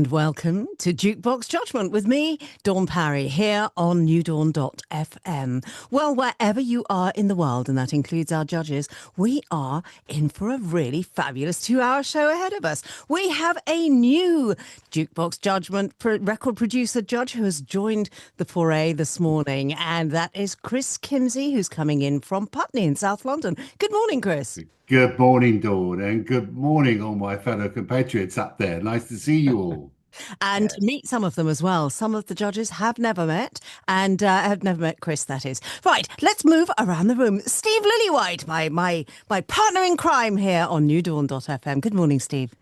And welcome to Jukebox Judgement with me, Dawn Parry, here on newdawn.fm. Well, wherever you are in the world, and that includes our judges, we are in for a really fabulous 2-hour show ahead of us. We have a new Jukebox Judgement record producer judge who has joined the foray this morning, and that is Chris Kimsey, who's coming in from Putney in South London. Good morning, Chris. Good morning, Dawn, and good morning, all my fellow compatriots up there. Nice to see you all. And to meet some of them as well. Some of the judges have never met, and have never met Chris, that is. Right, let's move around the room. Steve Lillywhite, my partner in crime here on newdawn.fm. Good morning, Steve.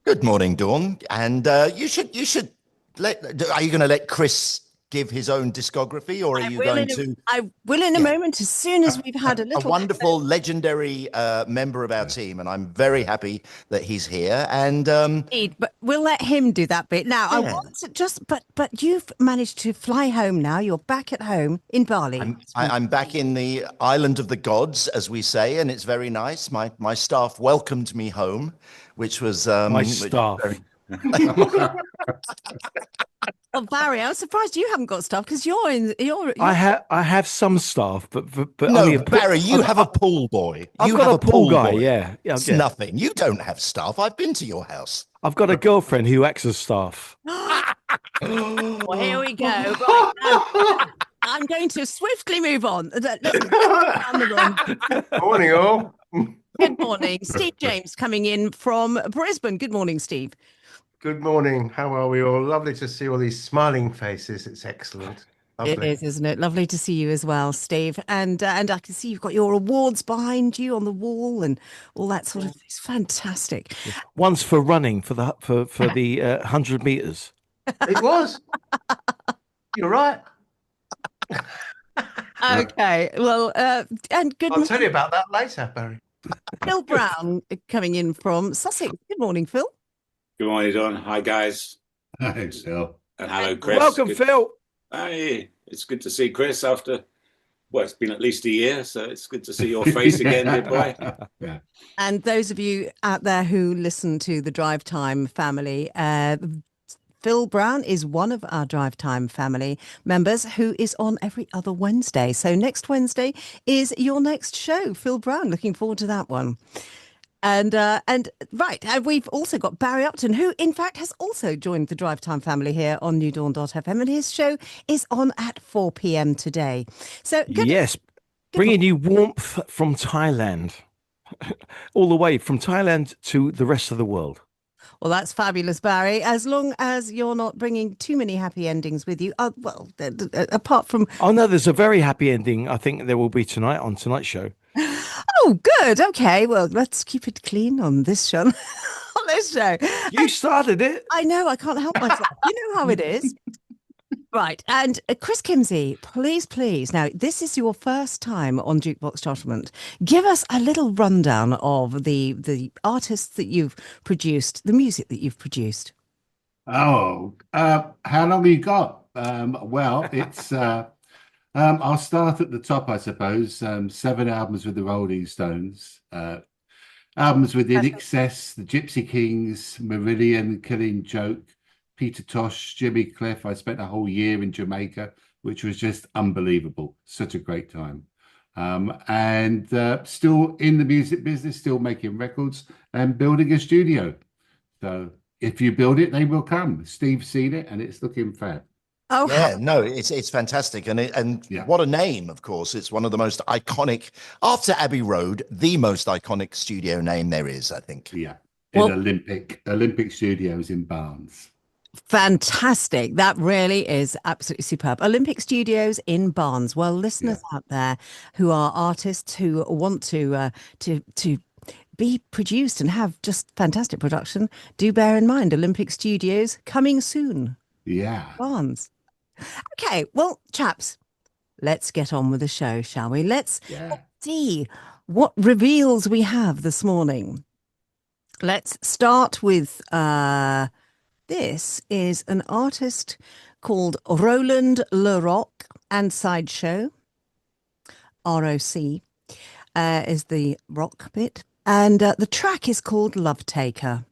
Good morning, Dawn. And you should let. Are you going to let Chris give his own discography, or are you going to? I will in a moment, as soon as we've had a little wonderful, legendary member of our team, and I'm very happy that he's here. And but we'll let him do that bit now. I want to just, but you've managed to fly home now. You're back at home in Bali. I'm back in the island of the gods, as we say, and it's very nice. My staff welcomed me home, which was my staff. Oh, Barry, I was surprised you haven't got staff because you're. I have some staff, but no, only Barry, you have a pool boy. I've got a pool guy. Yeah, it's nothing. You don't have staff. I've been to your house. I've got a girlfriend who acts as staff. Well, here we go. Right, now, I'm going to swiftly move on. Morning, all. Good morning, Steve James, coming in from Brisbane. Good morning, Steve. Good morning. How are we all? Lovely to see all these smiling faces. It's excellent. Lovely. It is, isn't it? Lovely to see you as well, Steve. And I can see you've got your awards behind you on the wall and all that sort of thing. It's fantastic. One's for running for the 100 meters. It was. You're right. Okay. Well, and good. I'll tell you about that later, Barry. Phill Brown coming in from Sussex. Good morning, Phill. Good morning, Don. Hi, guys. Hi, Phil. And hello, Chris. Welcome, Phil. Hey, it's good to see Chris after, well, it's been at least a year, so it's good to see your face again, big boy. Yeah. And those of you out there who listen to the Drive Time family, Phill Brown is one of our Drive Time family members who is on every other Wednesday. So next Wednesday is your next show, Phill Brown. Looking forward to that one. And we've also got Barry Upton, who in fact has also joined the Drive Time family here on newdawn.fm, and his show is on at 4 p.m. today. So bringing you warmth from Thailand, all the way from Thailand to the rest of the world. Well, that's fabulous, Barry. As long as you're not bringing too many happy endings with you. Apart from... Oh, no, there's a very happy ending. I think there will be tonight on tonight's show. Oh, good. Okay. Well, let's keep it clean on this show. On this show. You started it. I know. I can't help myself. You know how it is. Right. And Chris Kimsey, please. Now, this is your first time on Jukebox Judgement. Give us a little rundown of the artists that you've produced, the music that you've produced. Oh, how long have you got? Well, it's... I'll start at the top, I suppose. 7 albums with the Rolling Stones, albums with In Excess, the Gypsy Kings, Marillion, Killing Joke, Peter Tosh, Jimmy Cliff. I spent a whole year in Jamaica, which was just unbelievable. Such a great time. And still in the music business, still making records and building a studio. So if you build it, they will come. Steve's seen it and it's looking fab. Oh yeah, no, it's fantastic, and what a name! Of course, it's one of the most iconic, after Abbey Road, the most iconic studio name there is, I think. Yeah, Olympic Studios in Barnes. Fantastic! That really is absolutely superb. Olympic Studios in Barnes. Well, listeners out there who are artists who want to be produced and have just fantastic production, do bear in mind Olympic Studios coming soon. Yeah, Barnes. Okay, well, chaps, let's get on with the show, shall we? Let's see what reveals we have this morning. Let's start with this is an artist called Roland Leroc and Sideshow. ROC is the rock bit. And the track is called Love Taker.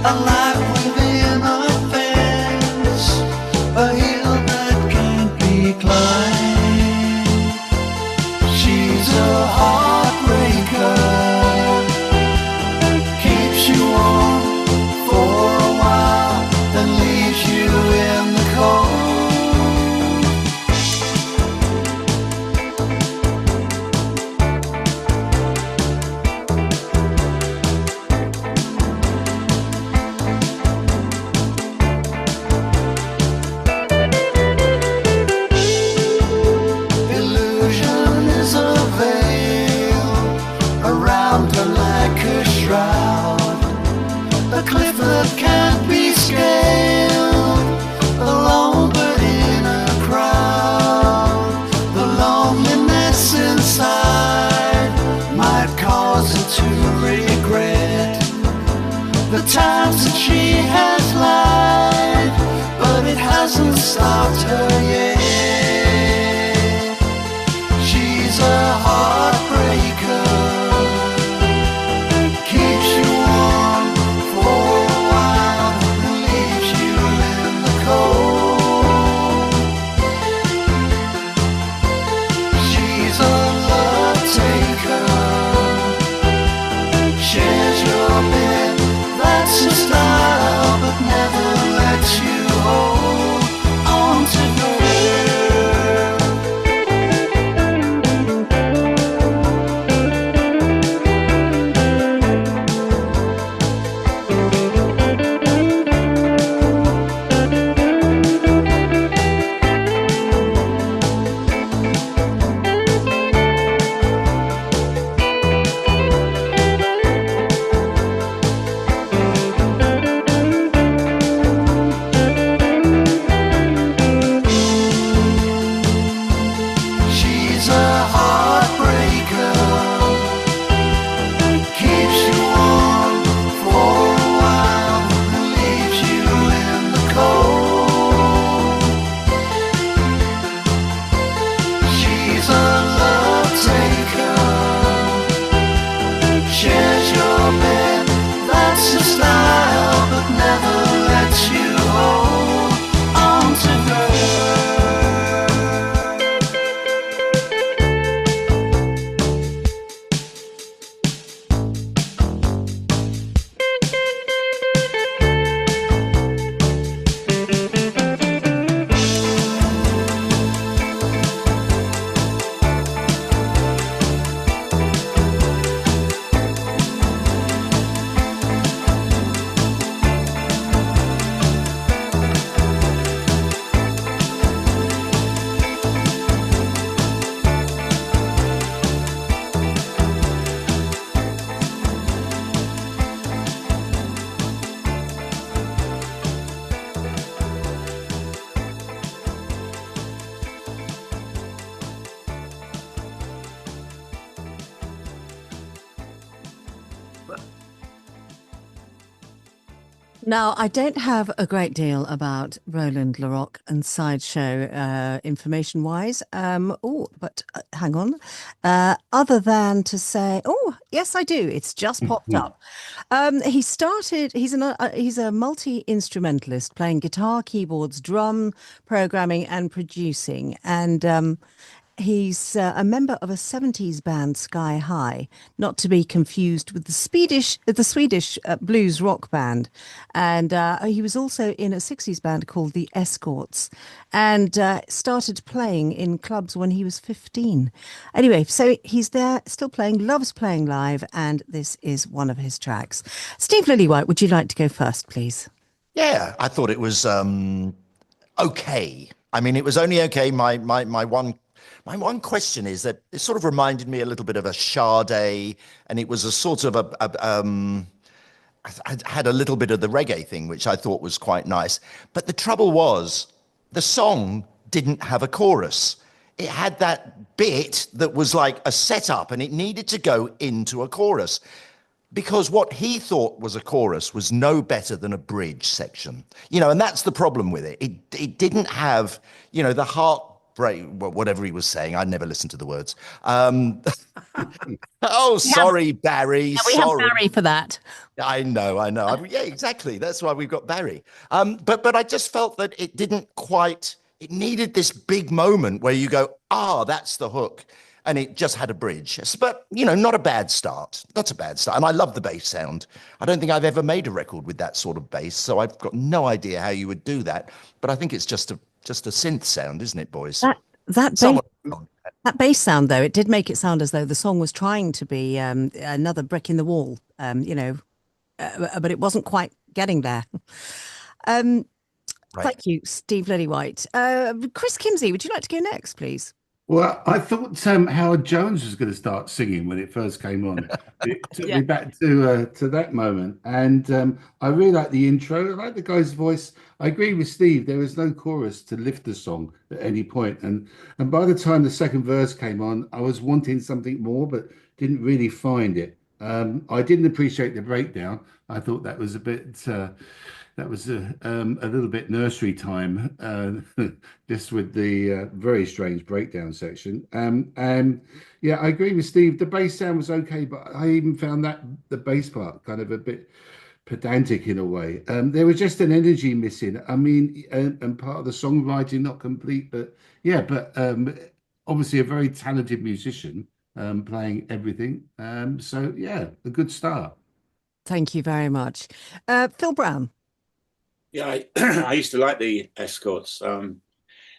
a life within a fence, a hill that can't be climbed. She's a heartbreaker, keeps you warm for a while, then leaves you in the cold. Illusion is a veil around her like a shroud, a cliff that can't be scaled, alone but in a crowd. The loneliness inside might cause her to regret the times that she has lied, but it hasn't stopped her yet. She's a heartbreaker, keeps you warm for a while, and leaves you in the cold. She's a love taker, shares your bed, that's her style, but never lets you hold on to her. She's a heartbreaker, keeps you warm for a while, and leaves you in the cold. She's a love taker, shares your bed, that's her style, but never lets you hold on to her. Now, I don't have a great deal about Roland LaRocque and Sideshow information-wise. But hang on. Other than to say, oh, yes, I do. It's just popped up. He's a multi-instrumentalist playing guitar, keyboards, drum, programming, and producing. And he's a member of a 70s band Sky High, not to be confused with the Swedish blues rock band. And he was also in a 60s band called the Escorts, and started playing in clubs when he was 15. Anyway, so he's there, still playing, loves playing live, and this is one of his tracks. Steve Lillywhite, would you like to go first, please? Yeah, I thought it was okay. I mean, it was only okay. My one question is that it sort of reminded me a little bit of a Sade, and it was a sort of I had a little bit of the reggae thing, which I thought was quite nice. But the trouble was, the song didn't have a chorus. It had that bit that was like a setup, and it needed to go into a chorus, because what he thought was a chorus was no better than a bridge section. And that's the problem with it. It didn't have, the heart whatever he was saying. I never listened to the words. Oh, sorry, Barry. Yeah, we have Barry for that. I know. Yeah, exactly. That's why we've got Barry. But I just felt that it didn't quite. It needed this big moment where you go, that's the hook. And it just had a bridge. But, not a bad start. Not a bad start. And I love the bass sound. I don't think I've ever made a record with that sort of bass, so I've got no idea how you would do that. But I think it's just a synth sound, isn't it, boys? That bass sound, though, it did make it sound as though the song was trying to be another brick in the wall, but it wasn't quite getting there. Right. Thank you, Steve Lillywhite. Chris Kimsey, would you like to go next, please? Well, I thought Howard Jones was going to start singing when it first came on. It took me back to that moment. And I really like the intro. I like the guy's voice. I agree with Steve. There was no chorus to lift the song at any point. And by the time the second verse came on, I was wanting something more, but didn't really find it. I didn't appreciate the breakdown. I thought that was a bit... That was a little bit nursery time, just with the very strange breakdown section. Yeah, I agree with Steve. The bass sound was okay, but I even found that the bass part kind of a bit pedantic in a way. There was just an energy missing. I mean, and part of the songwriting not complete, but obviously a very talented musician playing everything. So yeah, a good start. Thank you very much. Phill Brown. Yeah, I used to like the Escorts.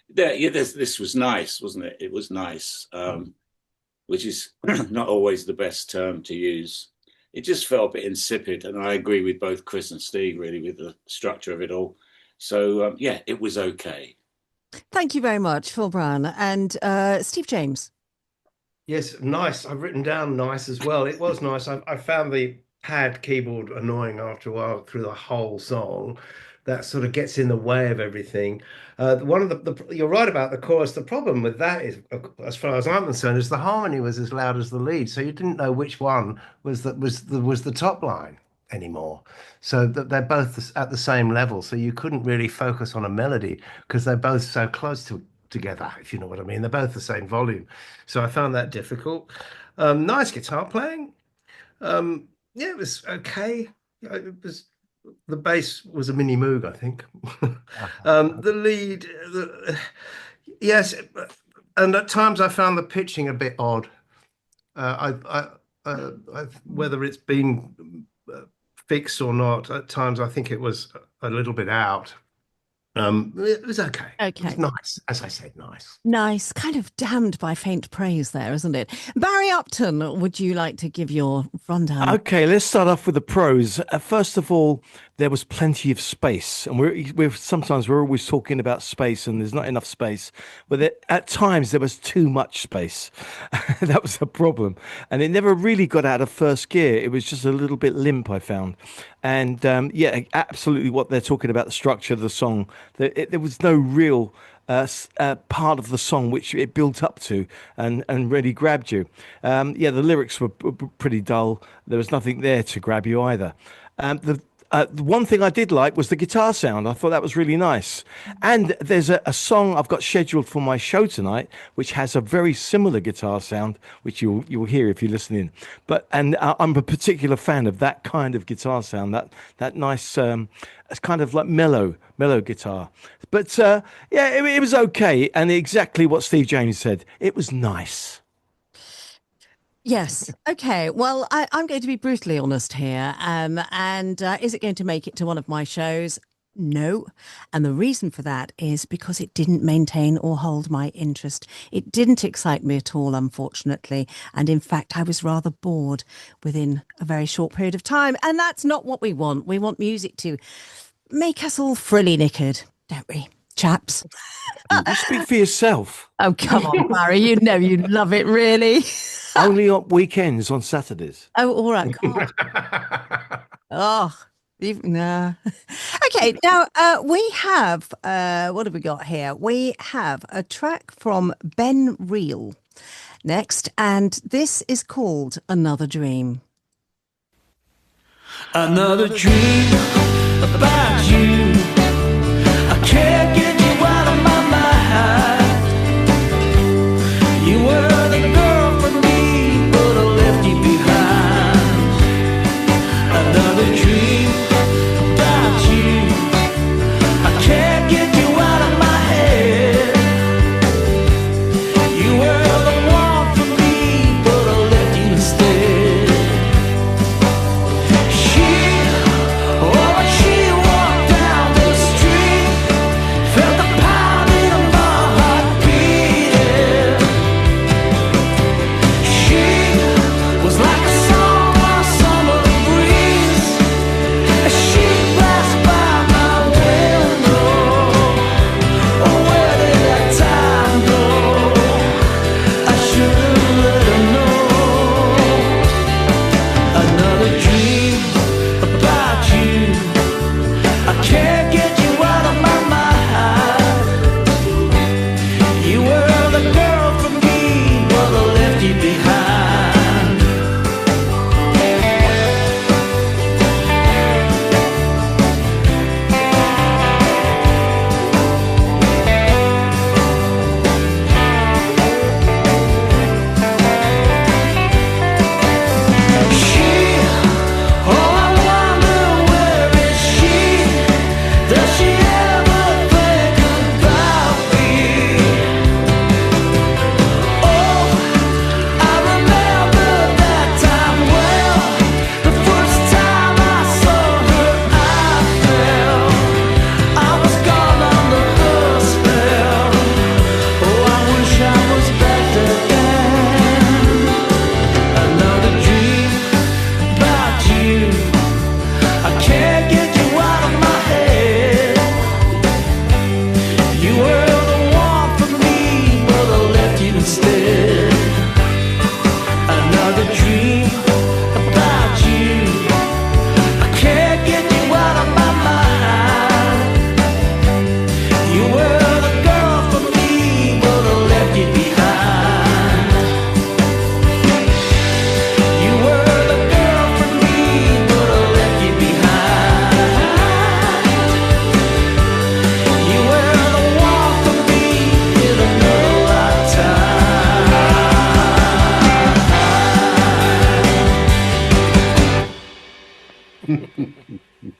This was nice, wasn't it? It was nice, which is not always the best term to use. It just felt a bit insipid, and I agree with both Chris and Steve, really, with the structure of it all. So, it was okay. Thank you very much, Phill Brown. And Steve James. Yes, nice. I've written down nice as well. It was nice. I found the pad keyboard annoying after a while through the whole song. That sort of gets in the way of everything. One of the you're right about the chorus. The problem with that is, as far as I'm concerned, is the harmony was as loud as the lead, so you didn't know which one was the top line anymore. So that they're both at the same level, so you couldn't really focus on a melody because they're both so close together, if you know what I mean. They're both the same volume, so I found that difficult. Nice guitar playing. Yeah, it was okay. The bass was a mini moog, I think. The lead, yes, and at times I found the pitching a bit odd. Whether it's been fixed or not, at times I think it was a little bit out. It was okay. It was nice, as I said, nice. Nice, kind of damned by faint praise there, isn't it? Barry Upton, would you like to give your rundown? Okay, let's start off with the pros. First of all, there was plenty of space, and we're always talking about space, and there's not enough space. But at times there was too much space. That was a problem, and it never really got out of first gear. It was just a little bit limp, I found. And absolutely, what they're talking about, the structure of the song. There was no real part of the song which it built up to and really grabbed you. The lyrics were pretty dull. There was nothing there to grab you either. The one thing I did like was the guitar sound. I thought that was really nice. And there's a song I've got scheduled for my show tonight, which has a very similar guitar sound, which you'll hear if you listen in. I'm a particular fan of that kind of guitar sound, that nice, it's kind of like mellow guitar. But it was okay. And exactly what Steve James said, it was nice. Yes. Okay. Well, I'm going to be brutally honest here. Is it going to make it to one of my shows? No. And the reason for that is because it didn't maintain or hold my interest. It didn't excite me at all, unfortunately. And in fact, I was rather bored within a very short period of time. And that's not what we want. We want music to make us all frilly knickered, don't we, chaps? You speak for yourself. Oh, come on, Barry. You know you love it, really. Only on weekends, on Saturdays. Oh, all right. Cool. Nah. Okay, now we have, what have we got here? We have a track from Ben Reel next, and this is called Another Dream. Another dream about you. I can't get you out of my mind.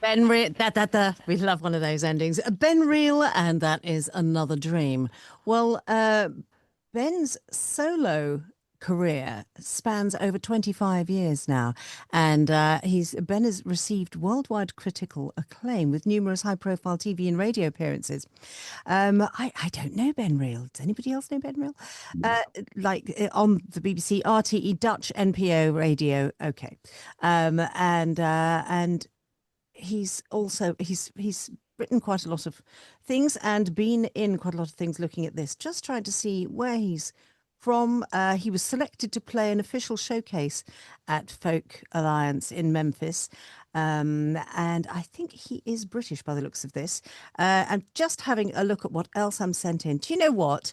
Ben Real, we love one of those endings. Ben Real, and that is Another Dream. Well, Ben's solo career spans over 25 years now, and Ben has received worldwide critical acclaim with numerous high-profile TV and radio appearances. I don't know Ben Real. Does anybody else know Ben Real? On the BBC, RTE, Dutch NPO radio. Okay, and he's written quite a lot of things and been in quite a lot of things looking at this, just trying to see where he's from. He was selected to play an official showcase at Folk Alliance in Memphis. And I think he is British by the looks of this. And just having a look at what else I'm sent in. Do you know what?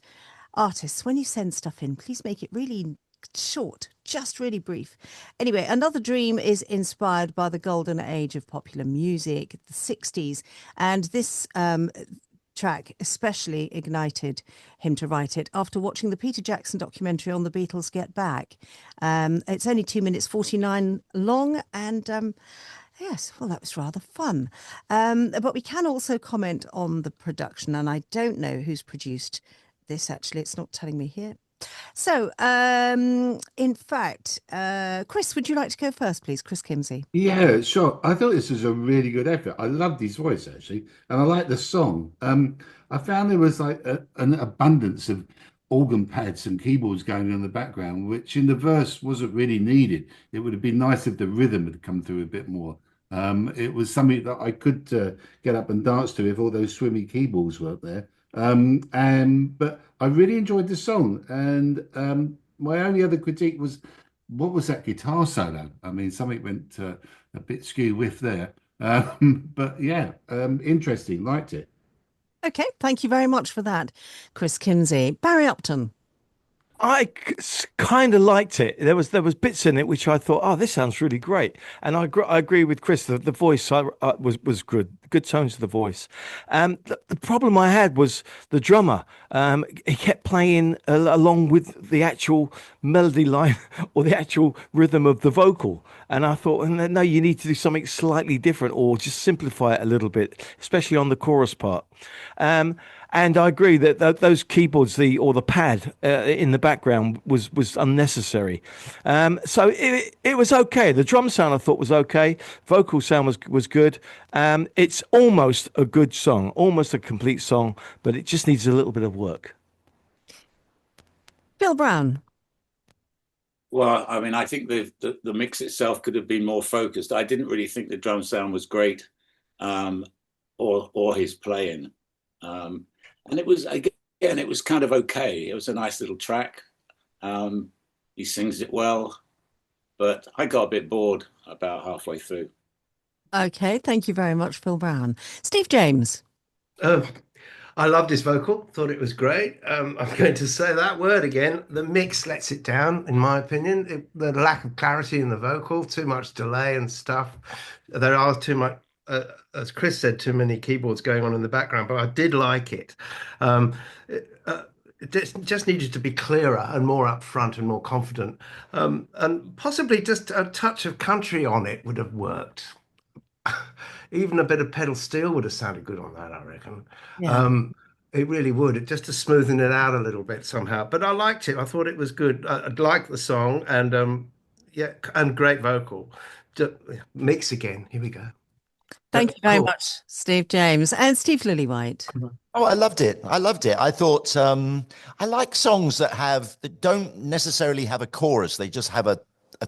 Artists, when you send stuff in, please make it really short, just really brief. Anyway, Another Dream is inspired by the golden age of popular music, the 60s. And this track especially ignited him to write it after watching the Peter Jackson documentary on the Beatles' Get Back. It's only 2 minutes 49 long, and yes, well, that was rather fun. But we can also comment on the production, and I don't know who's produced this, actually. It's not telling me here. So, in fact, Chris, would you like to go first, please? Chris Kimsey. Yeah, sure. I thought this was a really good effort. I loved his voice, actually, and I like the song. I found there was like an abundance of organ pads and keyboards going on in the background, which in the verse wasn't really needed. It would have been nice if the rhythm had come through a bit more. It was something that I could get up and dance to if all those swimmy keyboards weren't there. But I really enjoyed the song, and my only other critique was, what was that guitar solo? I mean, something went a bit skew whiff there. But yeah, interesting, liked it. Okay, thank you very much for that, Chris Kimsey. Barry Upton. I kind of liked it. There was bits in it which I thought, oh, this sounds really great. And I agree with Chris. The voice was good. Good tones to the voice. The problem I had was the drummer. He kept playing along with the actual melody line or the actual rhythm of the vocal. And I thought, no, you need to do something slightly different or just simplify it a little bit, especially on the chorus part. And I agree that those keyboards, the pad in the background was unnecessary. So it was okay. The drum sound I thought was okay. Vocal sound was good. It's almost a good song, almost a complete song, but it just needs a little bit of work. Phill Brown. Well, I mean, I think the mix itself could have been more focused. I didn't really think the drum sound was great, or his playing. And it was, again, it was kind of okay. It was a nice little track. He sings it well, but I got a bit bored about halfway through. Okay, thank you very much, Phill Brown. Steve James. I loved his vocal, thought it was great. I'm going to say that word again. The mix lets it down, in my opinion. The lack of clarity in the vocal, too much delay and stuff. There are too much, as Chris said, too many keyboards going on in the background, but I did like it. It just needed to be clearer and more upfront and more confident. And possibly just a touch of country on it would have worked. Even a bit of pedal steel would have sounded good on that, I reckon. Yeah. It really would, just to smoothen it out a little bit somehow. But I liked it. I thought it was good. I liked the song, and yeah, and great vocal. Just, mix again. Here we go. Thank you very much, Steve James. And Steve Lillywhite. Oh, I loved it. I loved it. I thought I like songs that don't necessarily have a chorus. They just have a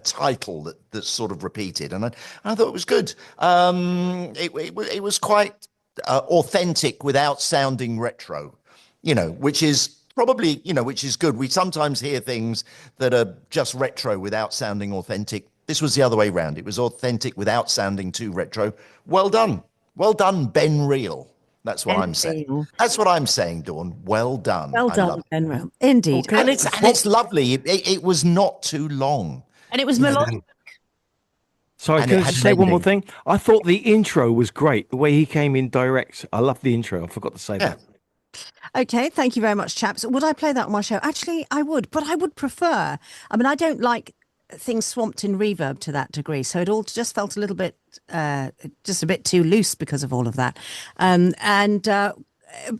title that's sort of repeated, and I thought it was good. It was quite authentic without sounding retro, which is probably, which is good. We sometimes hear things that are just retro without sounding authentic. This was the other way around. It was authentic without sounding too retro. Well done. Well done, Ben Real. That's what I'm saying. That's what I'm saying, Dawn. Well done. Well done, Ben Real. Indeed. And it's lovely. It was not too long. And it was melodic. Sorry, can I just say one more thing? I thought the intro was great. The way he came in direct. I love the intro. I forgot to say that. Okay, thank you very much, chaps. Would I play that on my show? Actually, I would, but I would prefer. I mean, I don't like things swamped in reverb to that degree, so it all just felt a little bit, just a bit too loose because of all of that.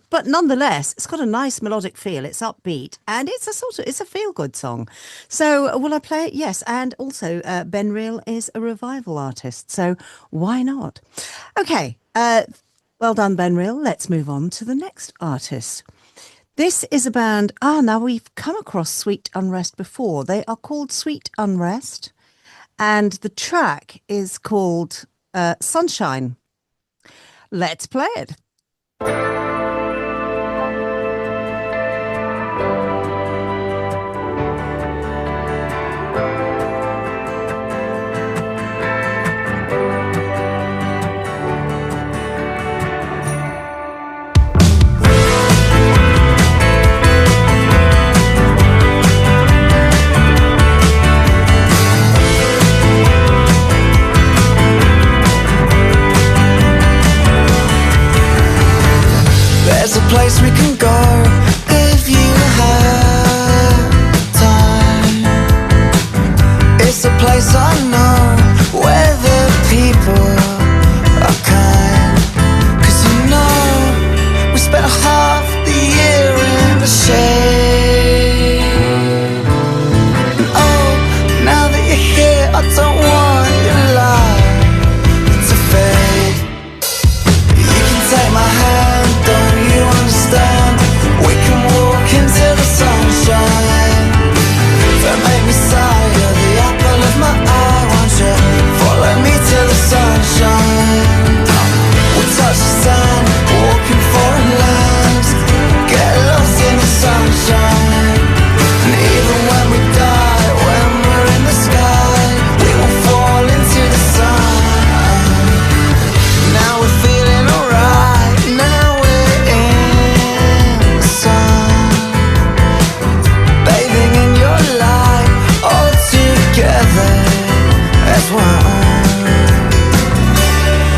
But nonetheless, it's got a nice melodic feel. It's upbeat, and it's a feel good song. So will I play it? Yes. And also, Ben Reel is a revival artist, so why not? Okay. Well done, Ben Reel. Let's move on to the next artist. This is a band. Now we've come across Sweet Unrest before. They are called Sweet Unrest, and the track is called Sunshine. Let's play it. There's a place we can go if you have time. It's a place I know where the people are kind. 'Cause you know, we spent half the year in the shade. Oh, now that you're here, I don't want your life to fade. You can take my hand, don't you understand? We can walk into the sunshine. Don't make me sigh, you're the apple of my eye. Won't you follow me to the sunshine? We'll touch the sand, walking foreign lands. Get lost in the sunshine. And even when we die, when we're in the sky, we will fall into the sun. Now we're feeling alright, now we're in the sun. Bathing in your light, all together as one.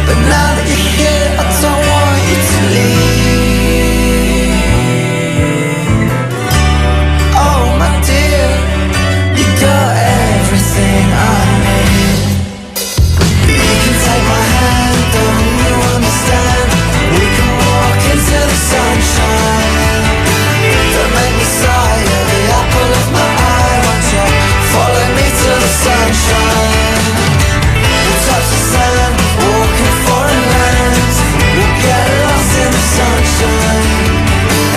But now that you're here, I don't want you to leave. Oh my dear, you got everything I need. You can take my hand, don't you understand? We can walk into the sunshine. Don't make me sigh, you're the apple of my eye. Won't you follow me to the sunshine? We'll touch the sand, walking foreign lands. We'll get lost in the sunshine.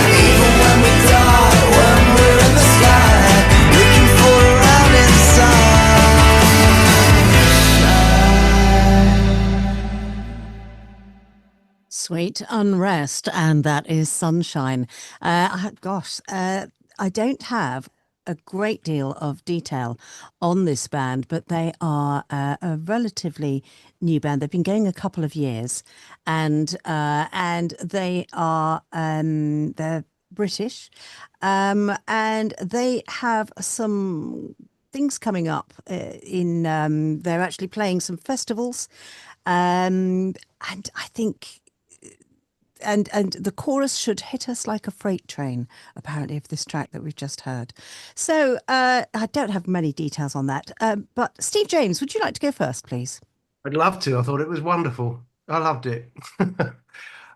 And even when we die, when we're in the sky, we can fall around in the sunshine. Sweet Unrest, and that is Sunshine. I don't have a great deal of detail on this band, but they are a relatively new band. They've been going a couple of years, and they are they're British, and they have some things coming up they're actually playing some festivals, and I think. And the chorus should hit us like a freight train, apparently, of this track that we've just heard. So I don't have many details on that. But Steve James, would you like to go first, please? I'd love to. I thought it was wonderful. I loved it.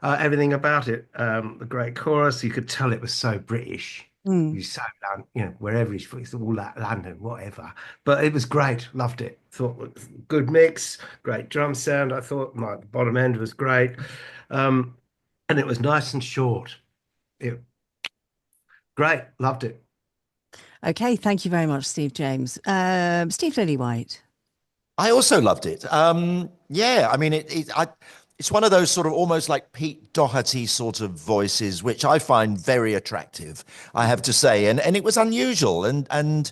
Everything about it. The great chorus. You could tell it was so British. You so, wherever he's from, it's all that London, whatever. But it was great. Loved it. Thought it was a good mix. Great drum sound. I thought my bottom end was great. And it was nice and short. Great. Loved it. Okay. Thank you very much, Steve James. Steve Lillywhite. I also loved it. Yeah, I mean, it's one of those sort of almost like Pete Doherty sort of voices, which I find very attractive, I have to say. And it was unusual. And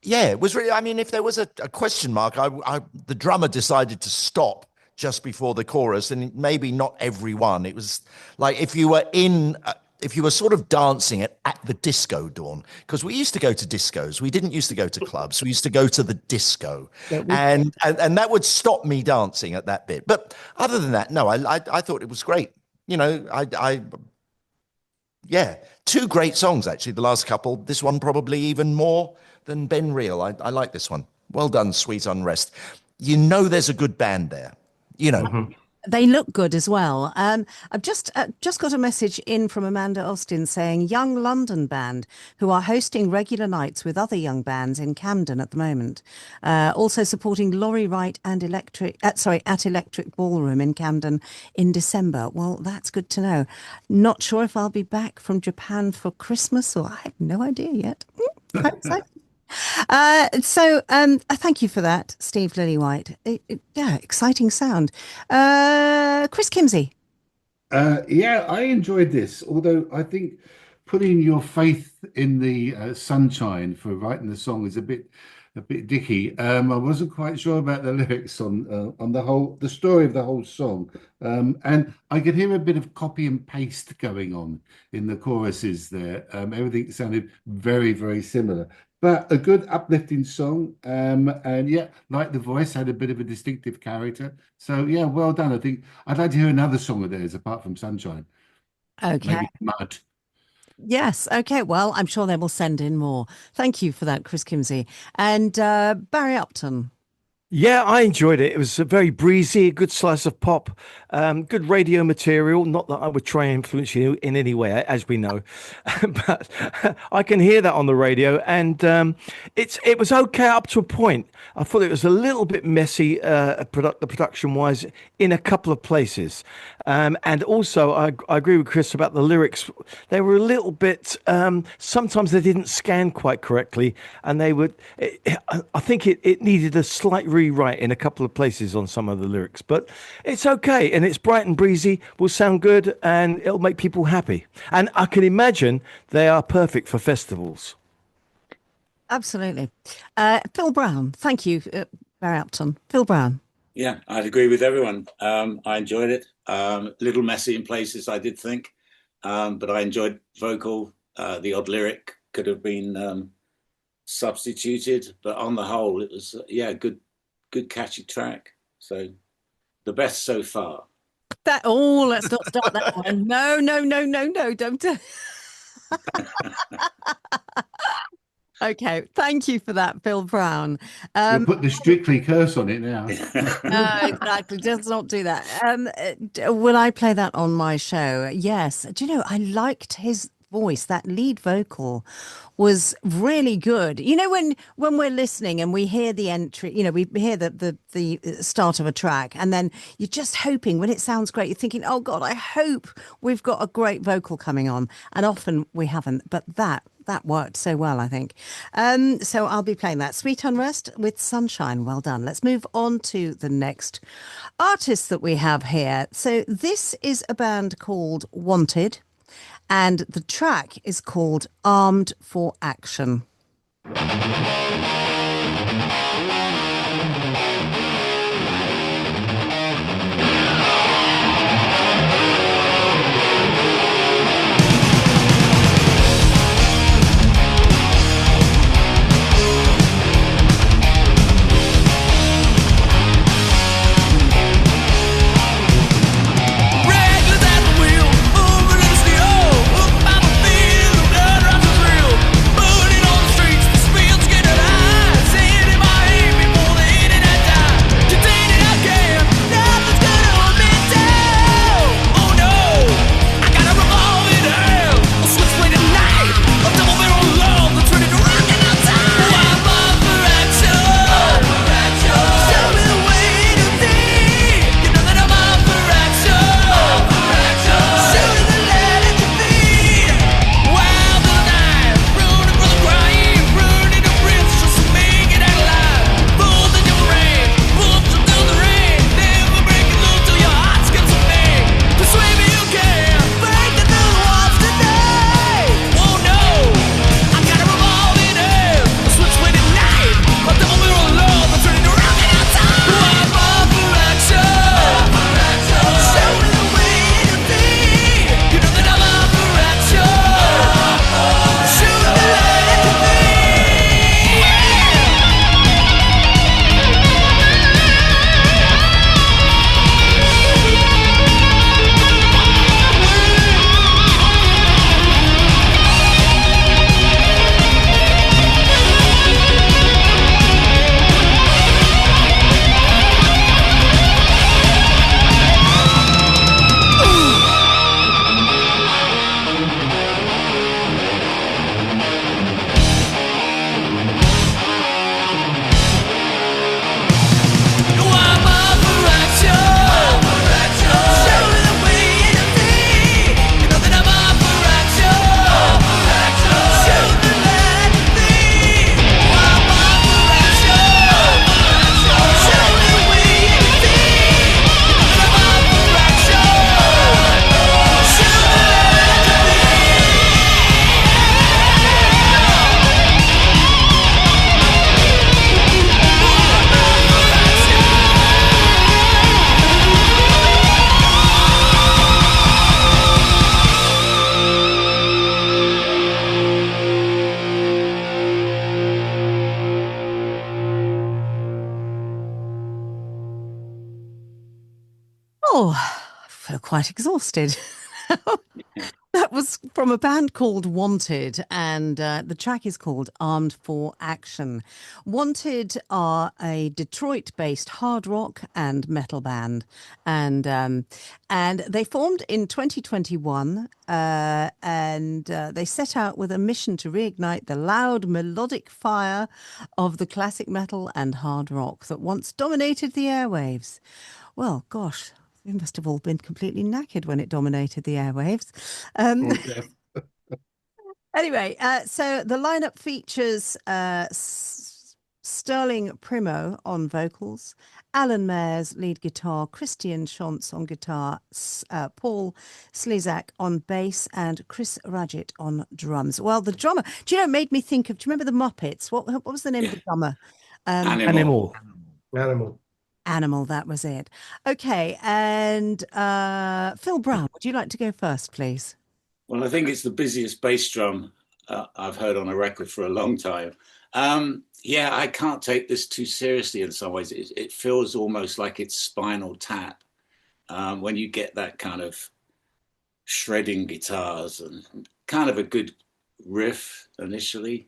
yeah, it was really, I mean, if there was a question mark, the drummer decided to stop just before the chorus, and maybe not everyone. It was like if you were sort of dancing at the disco, Dawn, because we used to go to discos. We didn't used to go to clubs. We used to go to the disco, and that would stop me dancing at that bit. But other than that, no, I thought it was great. You know, yeah, two great songs actually. The last couple, this one probably even more than Ben Reel. I like this one. Well done, Sweet Unrest. You know there's a good band there. You know. They look good as well. I've just got a message in from Amanda Austin saying young London band who are hosting regular nights with other young bands in Camden at the moment. Also supporting Laurie Wright and at Electric Ballroom in Camden in December. Well, that's good to know. Not sure if I'll be back from Japan for Christmas, or I have no idea yet. Hope so. Thank you for that, Steve Lillywhite. Yeah, exciting sound. Chris Kimsey. Yeah, I enjoyed this, although I think putting your faith in the sunshine for writing the song is a bit dicky. I wasn't quite sure about the lyrics on the story of the whole song, and I could hear a bit of copy and paste going on in the choruses there. Everything sounded very, very similar. But a good uplifting song, and yeah, like the voice, had a bit of a distinctive character. So yeah, well done. I think I'd like to hear another song of theirs apart from Sunshine. Okay. Maybe Mud. Yes. Okay. Well, I'm sure they will send in more. Thank you for that, Chris Kimsey. And Barry Upton. Yeah, I enjoyed it. It was a very breezy, a good slice of pop, good radio material. Not that I would try and influence you in any way, as we know, but I can hear that on the radio, and it was okay up to a point. I thought it was a little bit messy, production-wise, in a couple of places, and also I agree with Chris about the lyrics. They were a little bit. Sometimes they didn't scan quite correctly, and they would. I think it needed a slight rewrite in a couple of places on some of the lyrics, but it's okay, and it's bright and breezy, will sound good, and it'll make people happy. And I can imagine they are perfect for festivals. Absolutely. Phill Brown. Thank you, Barry Upton. Phill Brown. Yeah, I'd agree with everyone. I enjoyed it. A little messy in places, I did think, but I enjoyed vocal. The odd lyric could have been substituted, but on the whole, it was good catchy track. So the best so far. Let's not start that one. No, don't. Okay, thank you for that, Phill Brown. You'll put the Strictly curse on it now. Exactly, just not do that. Will I play that on my show? Yes. Do you know, I liked his voice. That lead vocal was really good. You know, when we're listening and we hear the entry, you know, we hear the start of a track, and then you're just hoping when it sounds great, you're thinking, oh God, I hope we've got a great vocal coming on. And often we haven't, but that worked so well, I think. So I'll be playing that. Sweet Unrest with Sunshine. Well done. Let's move on to the next artist that we have here. So this is a band called Wanted, and the track is called Armed for Action. Blood rushes real, burning on the streets, the spill's getting high. Oh, I feel quite exhausted. That was from a band called Wanted, and the track is called Armed for Action. Wanted are a Detroit-based hard rock and metal band, and they formed in 2021, and they set out with a mission to reignite the loud melodic fire of the classic metal and hard rock that once dominated the airwaves. Well, gosh, we must have all been completely knackered when it dominated the airwaves. Okay. Anyway, so the lineup features Sterling Primo on vocals, Alan Mayers lead guitar, Christian Schontz on guitar, Paul Slezak on bass, and Chris Radgett on drums. Well, the drummer, do you know, it made me think of, do you remember the Muppets? What was the name of the drummer? Animal. Animal, that was it. Okay, and Phill Brown, would you like to go first, please? Well, I think it's the busiest bass drum I've heard on a record for a long time. Yeah, I can't take this too seriously in some ways. It feels almost like it's Spinal Tap when you get that kind of shredding guitars and kind of a good riff initially.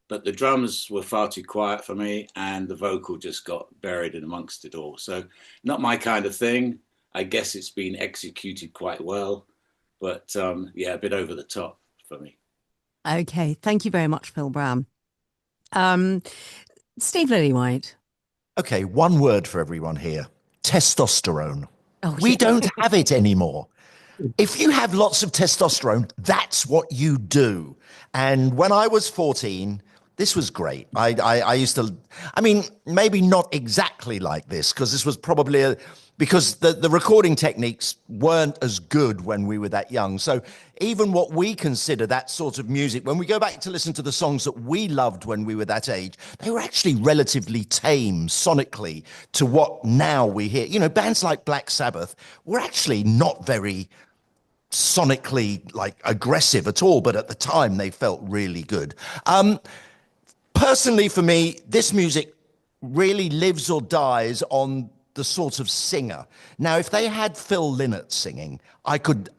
But the drums were far too quiet for me, and the vocal just got buried in amongst it all. So not my kind of thing. I guess it's been executed quite well, but yeah, a bit over the top for me. Okay, thank you very much, Phill Brown. Steve Lillywhite. Okay, one word for everyone here: testosterone. Oh, We yeah. don't have it anymore. If you have lots of testosterone, that's what you do. And when I was 14, this was great. I used to, I mean, maybe not exactly like this, because this was probably because the recording techniques weren't as good when we were that young. So even what we consider that sort of music, when we go back to listen to the songs that we loved when we were that age, they were actually relatively tame sonically to what now we hear. You know, bands like Black Sabbath were actually not very sonically like aggressive at all, but at the time they felt really good. Personally, for me, this music really lives or dies on the sort of singer. Now, if they had Phil Lynott singing, I could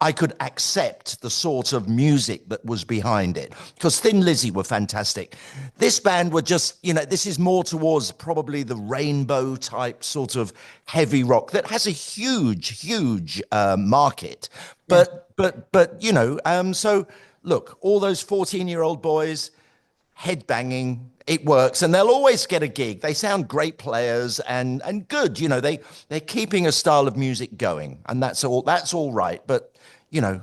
accept the sort of music that was behind it, because Thin Lizzy were fantastic. This band were just, you know, this is more towards probably the Rainbow type sort of heavy rock that has a huge market. But you know, so look, all those 14-year-old boys headbanging, it works, and they'll always get a gig. They sound great players and good. You know, they're keeping a style of music going, and that's all right. But you know,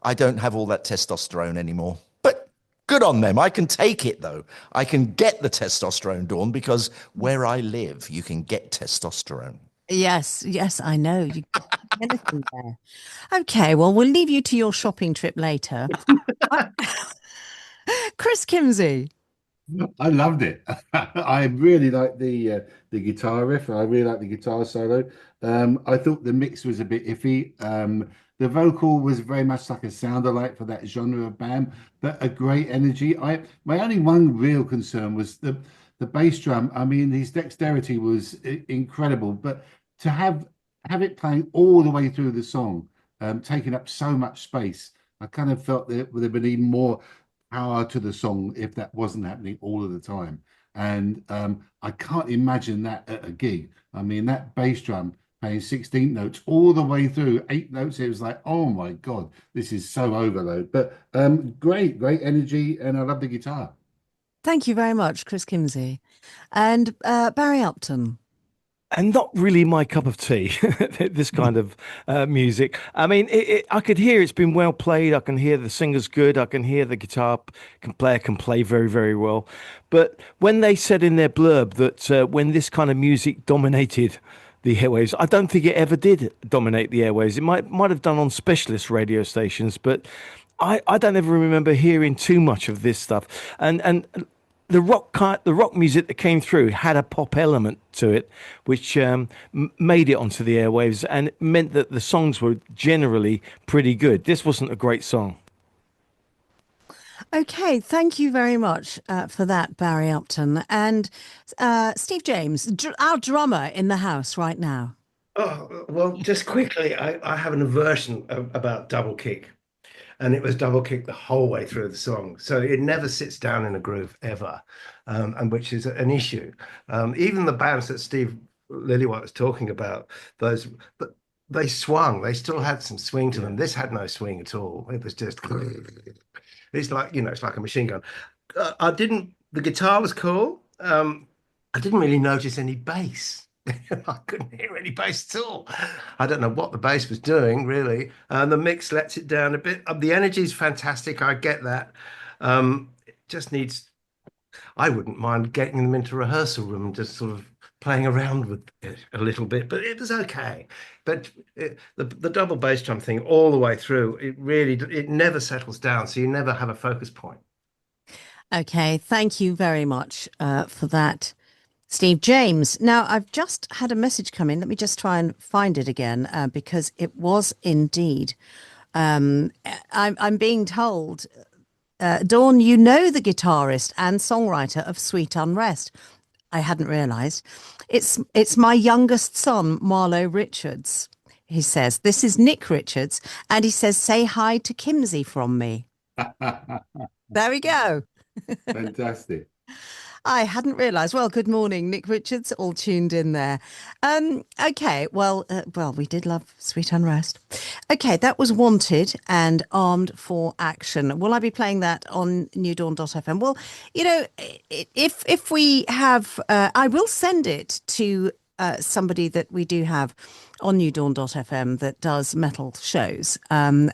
I don't have all that testosterone anymore. But good on them. I can take it though. I can get the testosterone, Dawn, because where I live, you can get testosterone. Yes, I know. You got anything there. Okay, well, we'll leave you to your shopping trip later. Chris Kimsey. I loved it. I really like the guitar riff. I really like the guitar solo. I thought the mix was a bit iffy. The vocal was very much like a sound alike for that genre of band, but a great energy. My only one real concern was the bass drum. I mean, his dexterity was incredible, but to have it playing all the way through the song, taking up so much space, I kind of felt there would have been even more power to the song if that wasn't happening all of the time. And I can't imagine that at a gig. I mean, that bass drum playing 16 notes all the way through, 8 notes, it was like, oh my God, this is so overload. But great energy, and I love the guitar. Thank you very much, Chris Kimsey. And Barry Upton. And not really my cup of tea, this kind of music. I mean, I could hear it's been well played. I can hear the singer's good. I can hear the guitar player can play very, very well. But when they said in their blurb that when this kind of music dominated the airwaves, I don't think it ever did dominate the airwaves. It might have done on specialist radio stations, but I don't ever remember hearing too much of this stuff. And the rock music that came through had a pop element to it, which made it onto the airwaves, and it meant that the songs were generally pretty good. This wasn't a great song. Okay, thank you very much for that, Barry Upton. And Steve James, our drummer in the house right now. Oh, well, just quickly, I have an aversion about double kick. And it was double kick the whole way through the song. So it never sits down in a groove ever, and which is an issue. Even the bands that Steve Lillywhite was talking about, those, but they swung. They still had some swing to them. This had no swing at all. It was just, it's like, it's like a machine gun. The guitar was cool. I didn't really notice any bass. I couldn't hear any bass at all. I don't know what the bass was doing, really. The mix lets it down a bit. The energy is fantastic. I get that. It just needs. I wouldn't mind getting them into a rehearsal room and just sort of playing around with it a little bit, but it was okay. But the double bass drum thing all the way through, it never settles down, so you never have a focus point. Okay, thank you very much for that, Steve. James, now I've just had a message come in. Let me just try and find it again because it was indeed. I'm being told, Dawn, you know the guitarist and songwriter of Sweet Unrest. I hadn't realised. It's my youngest son, Marlo Richards. He says, this is Nick Richards. And he says, say hi to Kimsey from me. There we go. Fantastic. I hadn't realised. Well, good morning, Nick Richards, all tuned in there. Okay, well, we did love Sweet Unrest. Okay, that was Wanted and Armed for Action. Will I be playing that on newdawn.fm? Well, if we have, I will send it to somebody that we do have on newdawn.fm that does metal shows. And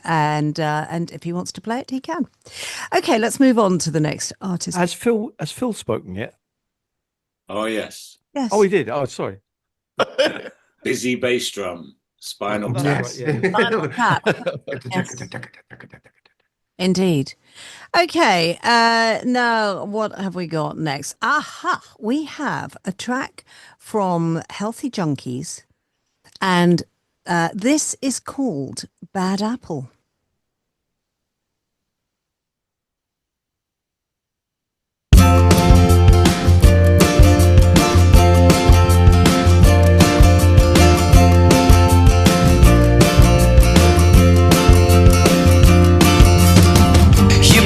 if he wants to play it, he can. Okay, let's move on to the next artist. Has Phill spoken yet? Oh, yes. Yes. Oh, he did. Oh, sorry. Busy bass drum, Spinal Tap. Yes. Spinal Tap. Yes. Indeed. Okay, now what have we got next? Aha, we have a track from Healthy Junkies, and this is called Bad Apple.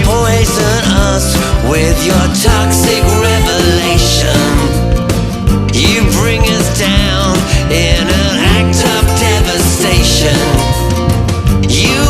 Poison us with your toxic revelation. You bring us down in an act of devastation. You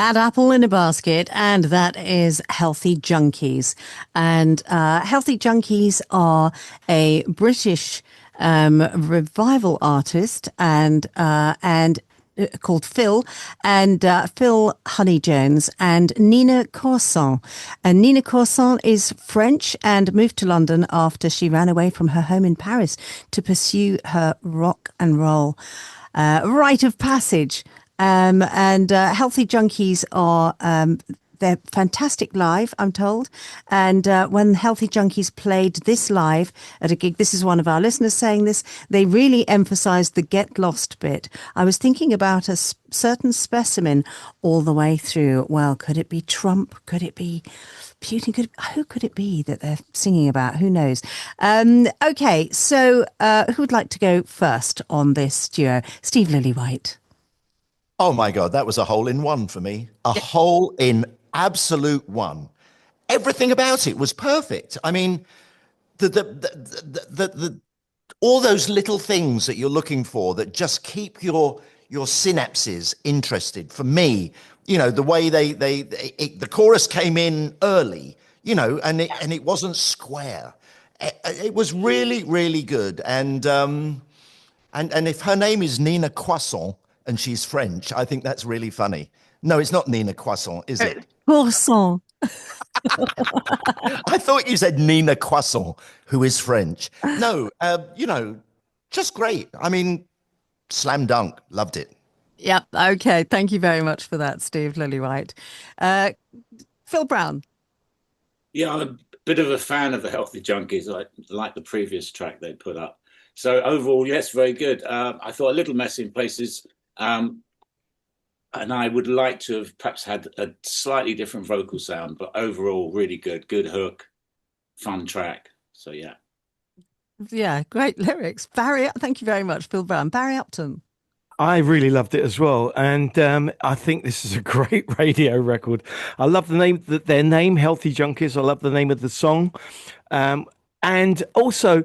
Bad Apple in a Basket, and that is Healthy Junkies. And Healthy Junkies are a British revival artist and called Phill Honey Jones and Nina Corson. And Nina Corson is French and moved to London after she ran away from her home in Paris to pursue her rock and roll rite of passage. Healthy Junkies are they're fantastic live, I'm told. And when Healthy Junkies played this live at a gig, this is one of our listeners saying this, they really emphasized the get lost bit. I was thinking about a certain specimen all the way through. Well, could it be Trump? Could it be Putin? Who could it be that they're singing about? Who knows? Okay, so who would like to go first on this duo? Steve Lillywhite. Oh my God, that was a hole in one for me. A hole in absolute one. Everything about it was perfect. I mean, the all those little things that you're looking for that just keep your synapses interested. For me, you know, the way the chorus came in early, you know, and it wasn't square. It was really, really good. And if her name is Nina Croissant and she's French, I think that's really funny. No, it's not Nina Croissant, is it? Croissant. I thought you said Nina Croissant, who is French. No, you know, just great. I mean, slam dunk. Loved it. Yeah. Okay. Thank you very much for that, Steve Lillywhite. Phill Brown. Yeah, I'm a bit of a fan of the Healthy Junkies. I like the previous track they put up. So overall, yes, very good. I thought a little messy in places. And I would like to have perhaps had a slightly different vocal sound, but overall, really good. Good hook, fun track. So, yeah. Yeah, great lyrics. Barry, thank you very much, Phill Brown. Barry Upton. I really loved it as well, and I think this is a great radio record. I love the name, their name, Healthy Junkies. I love the name of the song, and also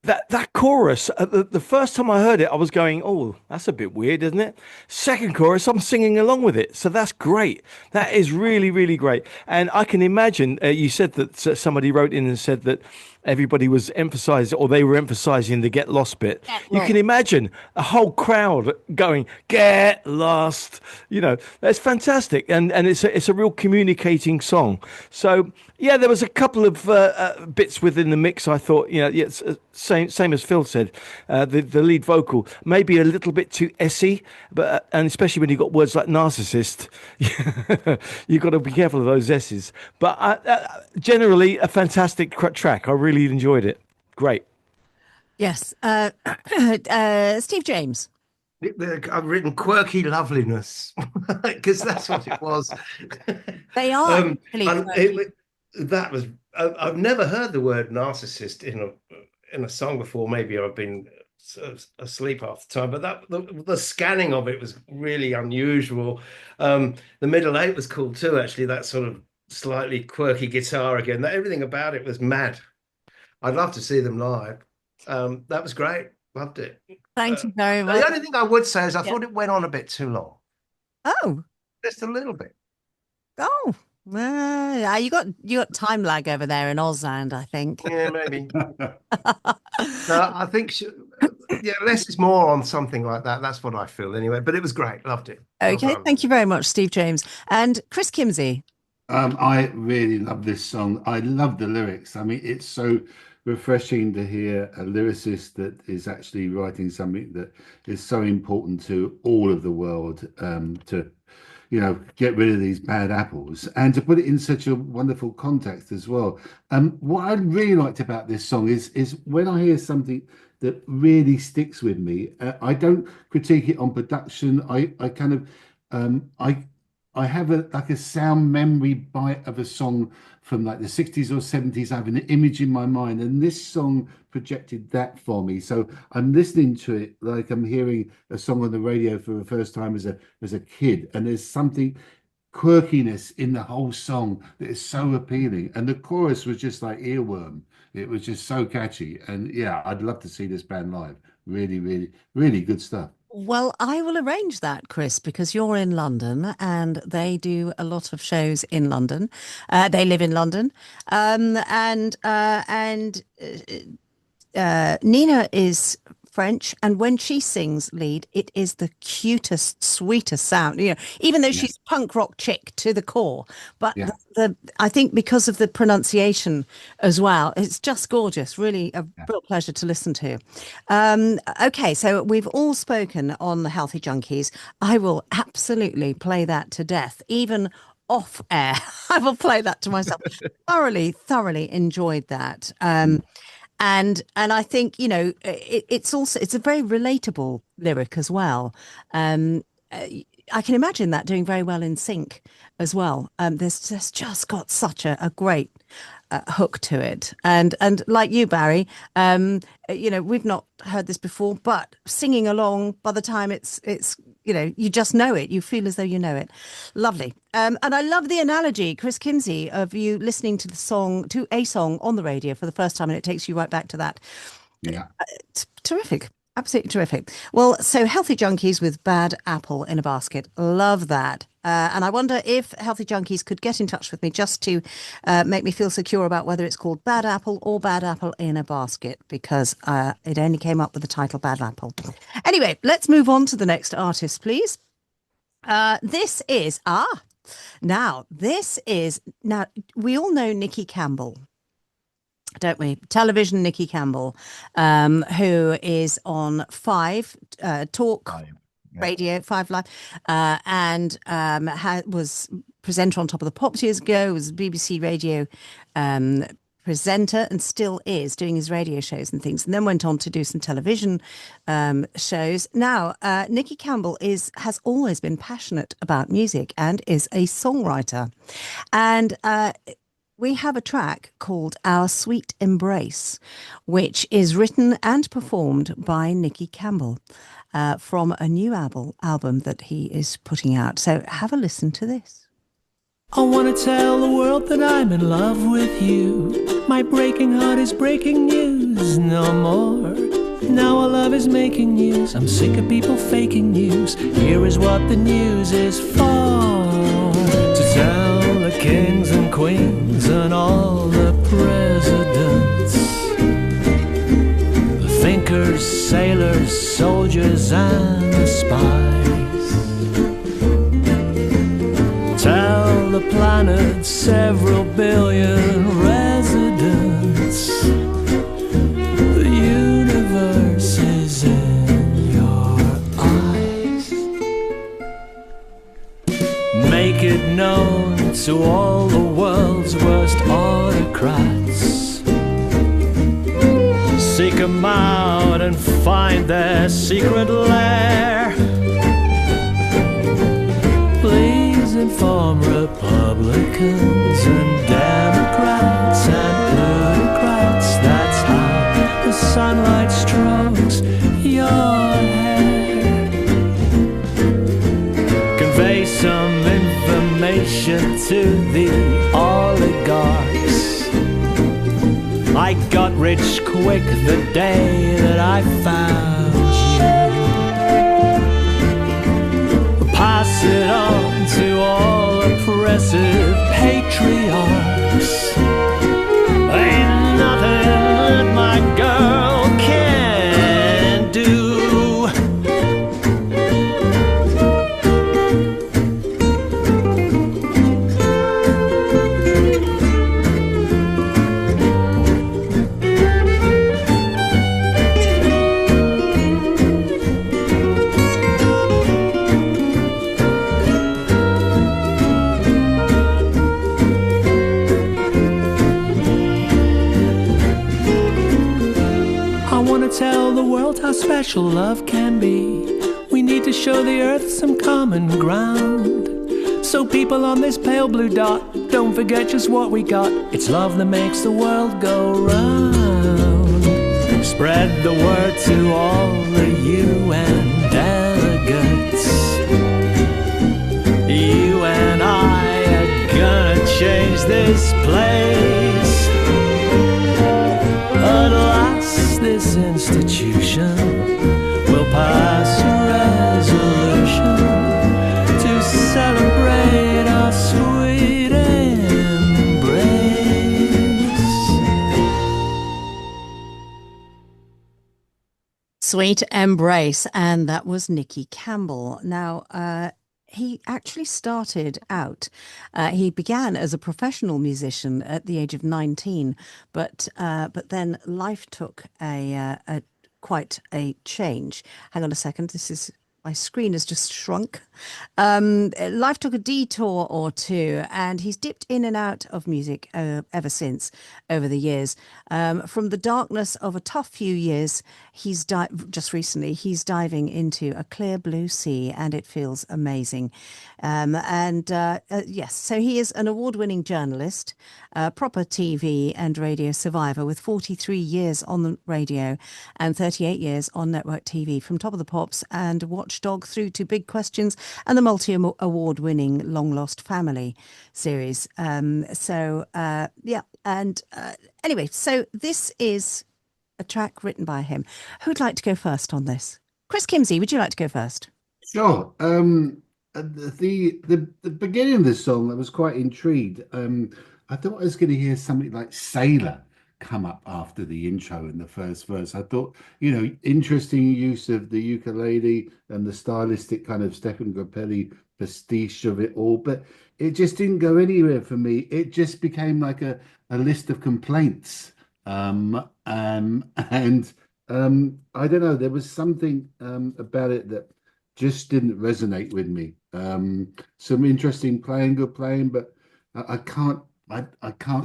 that chorus. The first time I heard it, I was going, "Oh, that's a bit weird, isn't it?" Second chorus, I'm singing along with it, so that's great. That is really, really great. And I can imagine you said that somebody wrote in and said that everybody was emphasizing, or they were emphasizing the get lost bit. You can imagine a whole crowd going, "Get lost," you know. That's fantastic, and it's a real communicating song. So yeah, there was a couple of bits within the mix. I thought, you know, it's same as Phill said, the lead vocal maybe a little bit too essy, but and especially when you got words like narcissist, you've got to be careful of those s's. But generally, a fantastic track. I really enjoyed it. Great. Yes. Steve James. I've written quirky loveliness because that's what it was. They are. That was. I've never heard the word narcissist in a song before. Maybe I've been asleep half the time, but the scanning of it was really unusual. The middle eight was cool too. Actually, that sort of slightly quirky guitar again. Everything about it was mad. I'd love to see them live. That was great. Loved it. Thank you very much. The only thing I would say is I thought it went on a bit too long. Oh, just a little bit. Oh, you got time lag over there in Ausland, I think. Yeah, maybe. I think less is more on something like that. That's what I feel anyway. But it was great. Loved it. Okay, thank you very much, Steve James and Chris Kimsey. I really love this song. I love the lyrics. I mean, it's so refreshing to hear a lyricist that is actually writing something that is so important to all of the world, to, you know, get rid of these bad apples and to put it in such a wonderful context as well. What I really liked about this song is when I hear something that really sticks with me, I don't critique it on production. I kind of, I have a sound memory bite of a song from like the 60s or 70s. I have an image in my mind, and this song projected that for me. So I'm listening to it like I'm hearing a song on the radio for the first time as a kid, and there's something quirkiness in the whole song that is so appealing. And the chorus was just like earworm. It was just so catchy. And yeah, I'd love to see this band live. Really, really, really good stuff. Well, I will arrange that, Chris, because you're in London and they do a lot of shows in London. They live in London, and Nina is French, and when she sings lead, it is the cutest, sweetest sound. Even though she's punk rock chick to the core, but I think because of the pronunciation as well, it's just gorgeous. Really, a real pleasure to listen to. Okay, so we've all spoken on the Healthy Junkies. I will absolutely play that to death, even off air. I will play that to myself. thoroughly enjoyed that. And I think, it's a very relatable lyric as well. I can imagine that doing very well in sync as well. There's just got such a great hook to it. And like you, Barry, we've not heard this before, but singing along, by the time it's you just know it. You feel as though you know it. Lovely. And I love the analogy, Chris Kimsey, of you listening to a song on the radio for the first time, and it takes you right back to that. Yeah. It's terrific. Absolutely terrific. Well, so Healthy Junkies with Bad Apple in a Basket. Love that. And I wonder if Healthy Junkies could get in touch with me just to make me feel secure about whether it's called Bad Apple or Bad Apple in a Basket, because it only came up with the title Bad Apple. Anyway, let's move on to the next artist, please. This is we all know Nikki Campbell, don't we? Television Nikki Campbell, who is on 5 Talk Radio, 5 Live, and was presenter on Top of the Pops years ago, was a BBC radio presenter, and still is doing his radio shows and things, and then went on to do some television shows. Now, Nikki Campbell has always been passionate about music and is a songwriter. And we have a track called Our Sweet Embrace, which is written and performed by Nikki Campbell from a new album that he is putting out. So have a listen to this. I want to tell the world that I'm in love with you. My breaking heart is breaking news no more. Now our love is making news. I'm sick of people faking news. Here is what the news is for. To tell the kings and queens and all the presidents, the thinkers, sailors, soldiers and the spies. Tell the planet's several billion residents the universe is in your eyes. Make it known to all the world's worst autocrats. Seek 'em out and find their secret lair. Please inform Republicans and Democrats and plutocrats. That's how the sunlight strokes your hair. Convey some information to the oligarchs. I got rich quick the day that I found you. Pass it on to all oppressive patriarchs. Ain't nothing that my girl can do. Tell the world how special love can be. We need to show the earth some common ground, so people on this pale blue dot don't forget just what we got. It's love that makes the world go round. Spread the word to all the UN delegates. You and I are gonna change this place. At last this institution will pass around. Sweet Embrace, and that was Nicky Campbell. Now, he actually started out, he began as a professional musician at the age of 19, but then life took a quite a change. Hang on a second, my screen has just shrunk. Life took a detour or two, and he's dipped in and out of music ever since over the years. From the darkness of a tough few years, just recently, he's diving into a clear blue sea, and it feels amazing. Yes, so he is an award-winning journalist, proper TV and radio survivor with 43 years on the radio and 38 years on network TV, from Top of the Pops and Watchdog through to Big Questions and the multi-award-winning Long Lost Family series. Anyway, so this is a track written by him. Who'd like to go first on this? Chris Kimsey, would you like to go first? Sure. The beginning of this song, I was quite intrigued. I thought I was going to hear something like Sailor come up after the intro in the first verse. I thought, interesting use of the ukulele and the stylistic kind of Stefan Grappelli pastiche of it all, but it just didn't go anywhere for me. It just became like a list of complaints. I don't know, there was something about it that just didn't resonate with me. Some interesting playing, good playing, but I can't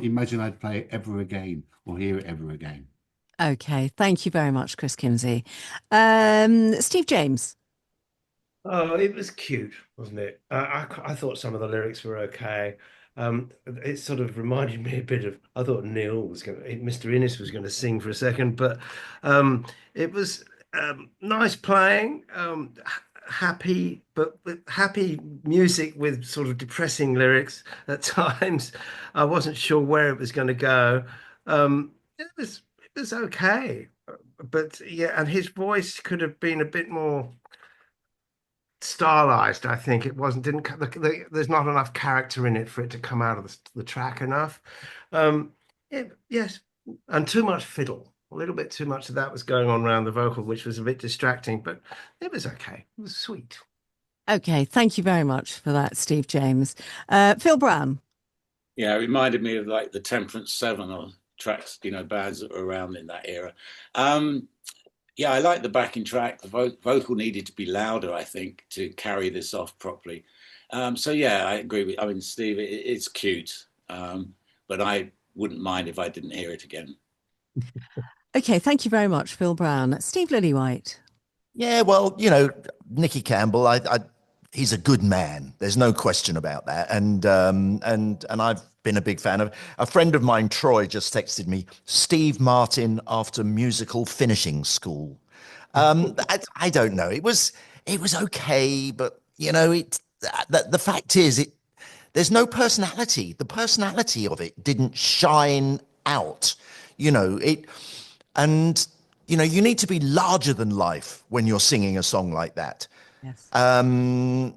imagine I'd play it ever again or hear it ever again. Okay, thank you very much, Chris Kimsey. Steve James. Oh, it was cute, wasn't it? I thought some of the lyrics were okay. It sort of reminded me a bit of, I thought Mr. Innes was going to sing for a second, but it was nice playing, happy music with sort of depressing lyrics at times. I wasn't sure where it was going to go. It was okay, but yeah, and his voice could have been a bit more stylized. I think there's not enough character in it for it to come out of the track enough. Yes, and too much fiddle. A little bit too much of that was going on around the vocal, which was a bit distracting, but it was okay. It was sweet. Okay, thank you very much for that, Steve James. Phill Brown. Yeah, it reminded me of like the Temperance Seven or tracks, bands that were around in that era. Yeah, I like the backing track. The vocal needed to be louder, I think, to carry this off properly. So yeah, I agree with. I mean, Steve, it's cute, but I wouldn't mind if I didn't hear it again. Okay, thank you very much, Phill Brown. Steve Lillywhite. Yeah, well, Nicky Campbell, he's a good man. There's no question about that. And I've been a big fan of. A friend of mine, Troy, just texted me, Steve Martin after musical finishing school. I don't know. It was okay, but the fact is, there's no personality. The personality of it didn't shine out. You need to be larger than life when you're singing a song like that. Yes. And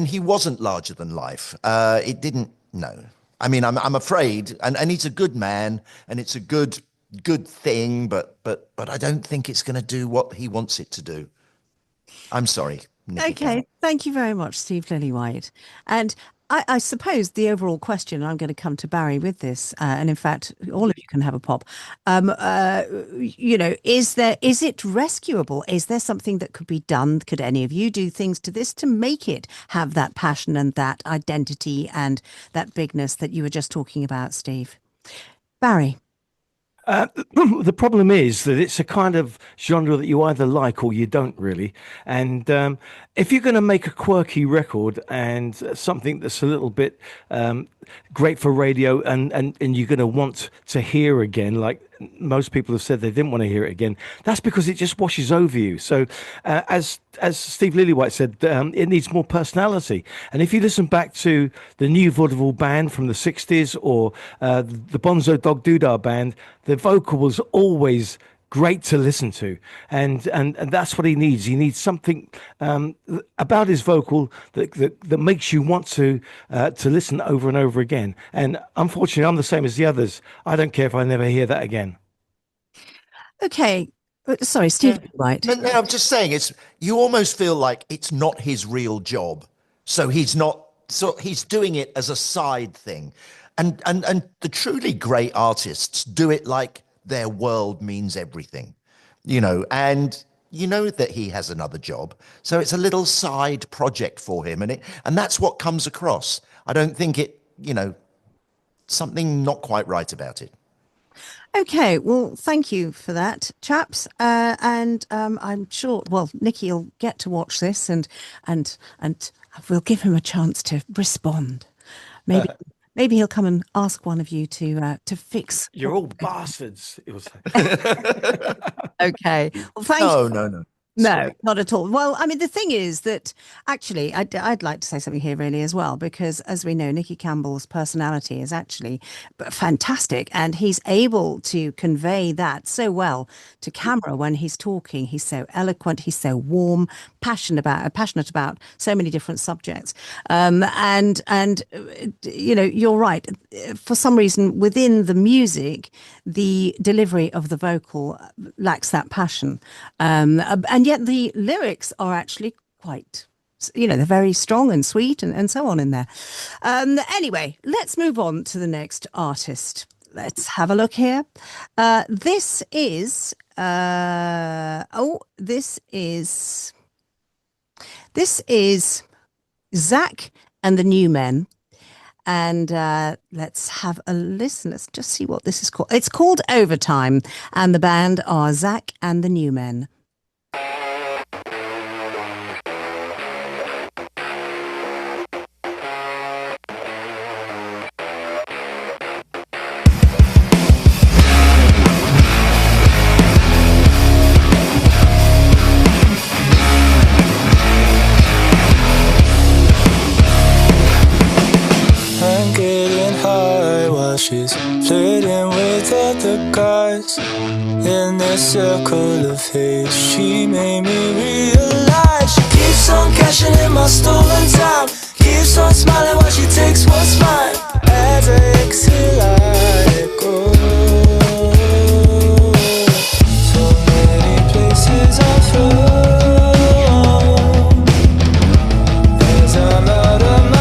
he wasn't larger than life. It didn't. No. I mean, I'm afraid, and he's a good man, and it's a good thing, but I don't think it's going to do what he wants it to do. I'm sorry. Nicky Campbell. Thank you very much, Steve Lillywhite. And I suppose the overall question, I'm going to come to Barry with this, and in fact, all of you can have a pop. Is it rescuable? Is there something that could be done? Could any of you do things to this to make it have that passion and that identity and that bigness that you were just talking about, Steve? Barry. The problem is that it's a kind of genre that you either like or you don't really. And if you're going to make a quirky record and something that's a little bit great for radio and you're going to want to hear again, like most people have said they didn't want to hear it again, that's because it just washes over you. So as Steve Lillywhite said, it needs more personality. And if you listen back to the New Vaudeville Band from the 60s or the Bonzo Dog Doodah Band, the vocal was always great to listen to, and that's what he needs. He needs something about his vocal that makes you want to listen over and over again. And unfortunately, I'm the same as the others. I don't care if I never hear that again. Okay, Sorry, Steve Lillywhite. No, I'm just saying you almost feel like it's not his real job. So he's doing it as a side thing. And the truly great artists do it like their world means everything, and you know that he has another job. So it's a little side project for him. And that's what comes across. I don't think something not quite right about it. Okay, well, thank you for that, chaps. And I'm sure, well, Nicky will get to watch this and we'll give him a chance to respond. Maybe he'll come and ask one of you to fix. You're all bastards. It was. Okay. Well, thank you. No. No, not at all. Well, I mean, the thing is that actually, I'd like to say something here really as well, because as we know, Nicky Campbell's personality is actually fantastic, and he's able to convey that so well to camera when he's talking. He's so eloquent, he's so warm, passionate about so many different subjects. And you're right. For some reason, within the music, the delivery of the vocal lacks that passion. And yet the lyrics are actually quite, they're very strong and sweet and so on in there. Anyway, let's move on to the next artist. Let's have a look here. This is Zach and the New Men. And let's have a listen. Let's just see what this is called. It's called Overtime, and the band are Zach and the New Men. She's flirting with other guys in their circle of hate. She made me realize she keeps on cashing in my stolen time, keeps on smiling while she takes what's mine. As I exhale, I let go. So many places I've flown as I'm out of my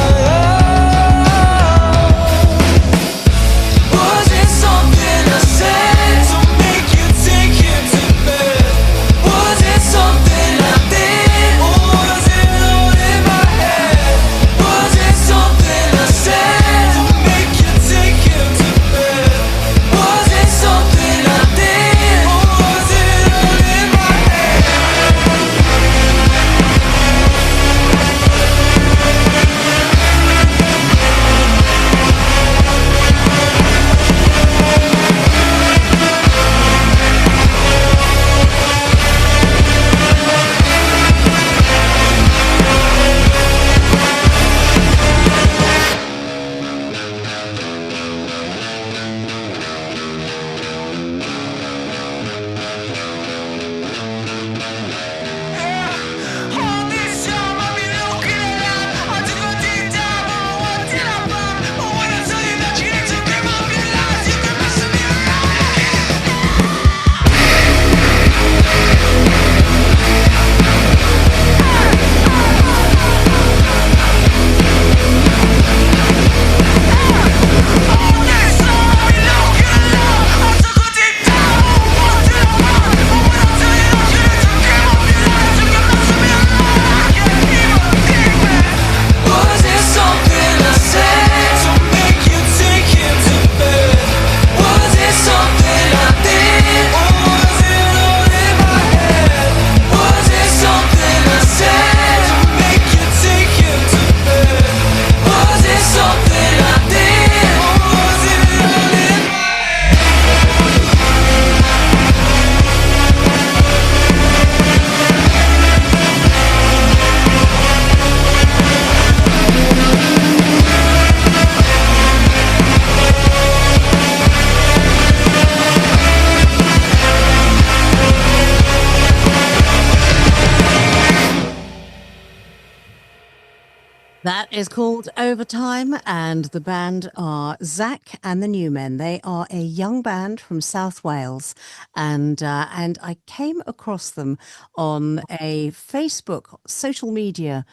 is called Overtime, and the band are Zach and the New Men. They are a young band from South Wales, and I came across them on a Facebook social media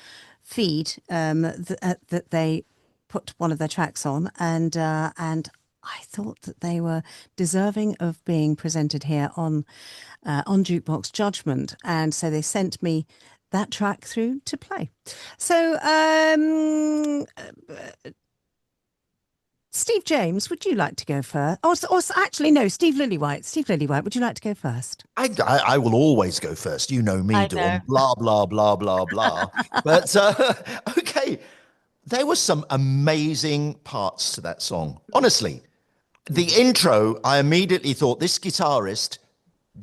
feed that they put one of their tracks on, and I thought that they were deserving of being presented here on Jukebox Judgement, and so they sent me that track through to play. So, Steve James, would you like to go first? Actually, no, Steve Lillywhite. Steve Lillywhite, would you like to go first? I will always go first. You know me, I Dawn. know. Blah, blah, blah, blah, blah. But okay, there were some amazing parts to that song. Honestly, the intro, I immediately thought this guitarist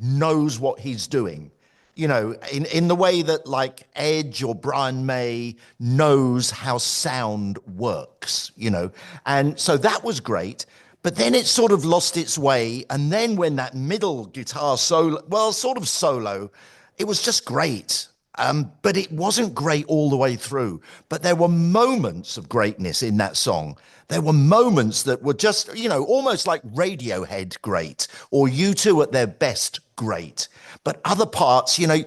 knows what he's doing. You know, in the way that like Edge or Brian May knows how sound works, you know. And so that was great. But then it sort of lost its way. And then when that middle guitar solo, well, sort of solo, it was just great. But it wasn't great all the way through. But there were moments of greatness in that song. There were moments that were just, you know, almost like Radiohead great, or U2 at their best great. But other parts, you know,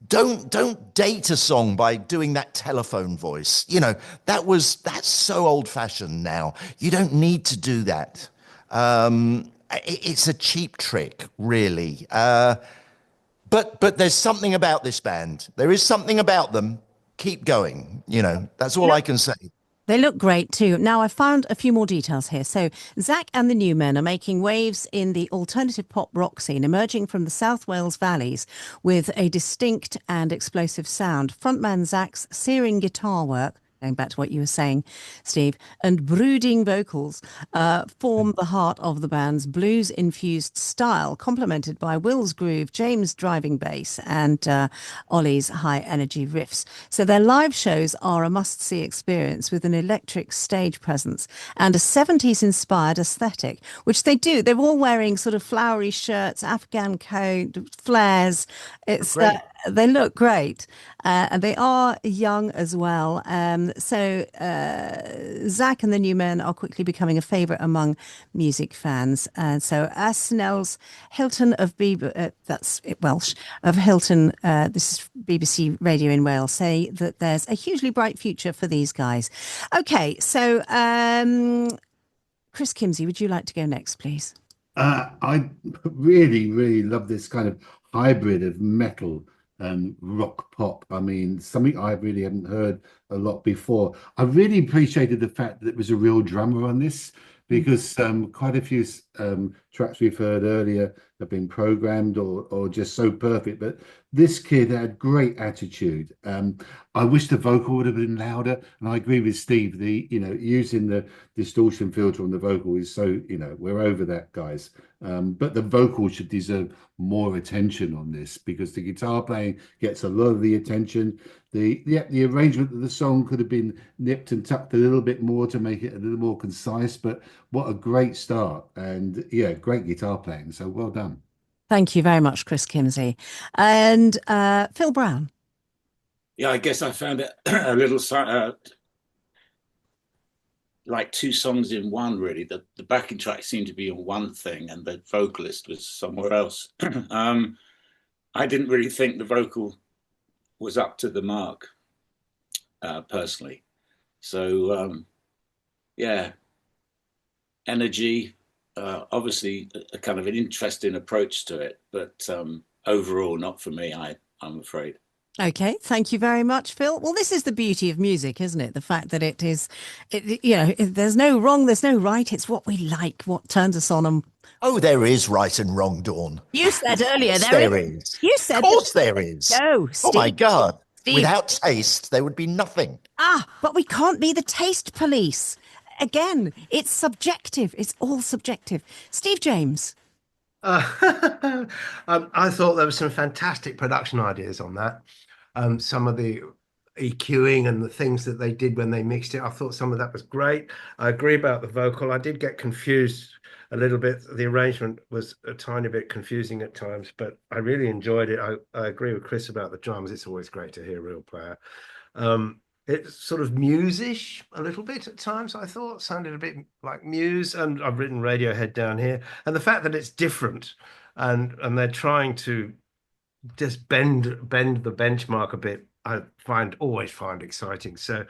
don't date a song by doing that telephone voice. You know, that's so old fashioned now. You don't need to do that. It's a cheap trick, really. But there's something about this band. There is something about them. Keep going. You know, that's all I can say. They look great too. Now, I found a few more details here. So, Zach and the New Men are making waves in the alternative pop rock scene, emerging from the South Wales valleys with a distinct and explosive sound. Frontman Zach's searing guitar work, going back to what you were saying, Steve, and brooding vocals form the heart of the band's blues-infused style, complemented by Will's groove, James' driving bass, and Ollie's high-energy riffs. So their live shows are a must-see experience with an electric stage presence and a 70s-inspired aesthetic, which they do. They're all wearing sort of flowery shirts, Afghan coat, flares. It's they look great, and they are young as well. So Zach and the New Men are quickly becoming a favourite among music fans. So Asnell's Hilton of that's Welsh, of Hilton, this is BBC Radio in Wales, say that there's a hugely bright future for these guys. Okay, so Chris Kimsey, would you like to go next, please? I really, really love this kind of hybrid of metal and rock pop. I mean, something I really hadn't heard a lot before. I really appreciated the fact that it was a real drummer on this, because quite a few tracks we've heard earlier have been programmed or just so perfect. But this kid had great attitude. I wish the vocal would have been louder, and I agree with Steve. Using the distortion filter on the vocal is so, we're over that, guys. But the vocal should deserve more attention on this, because the guitar playing gets a lot of the attention. The arrangement of the song could have been nipped and tucked a little bit more to make it a little more concise, but what a great start, and great guitar playing, so well done. Thank you very much, Chris Kimsey. And Phill Brown. Yeah, I guess I found it a little like two songs in one, really. The backing track seemed to be on one thing and the vocalist was somewhere else. I didn't really think the vocal was up to the mark, personally. So, energy, obviously a kind of an interesting approach to it, but overall not for me, I'm afraid. Okay, thank you very much, Phill. Well, this is the beauty of music, isn't it? The fact that there's no wrong, there's no right. It's what we like, what turns us on. And oh, there is right and wrong, Dawn. You said earlier there is. You said, of course, there is. No, Steve. Oh my God! Steve. Without taste, there would be nothing. But we can't be the taste police. Again, it's subjective. It's all subjective. Steve James. I thought there were some fantastic production ideas on that. Some of the EQing and the things that they did when they mixed it, I thought some of that was great. I agree about the vocal. I did get confused a little bit. The arrangement was a tiny bit confusing at times, but I really enjoyed it. I agree with Chris about the drums. It's always great to hear a real player. It's sort of Muse-ish a little bit at times, I thought. Sounded a bit like Muse, and I've written Radiohead down here. And the fact that it's different and they're trying to just bend the benchmark a bit, I always find exciting. So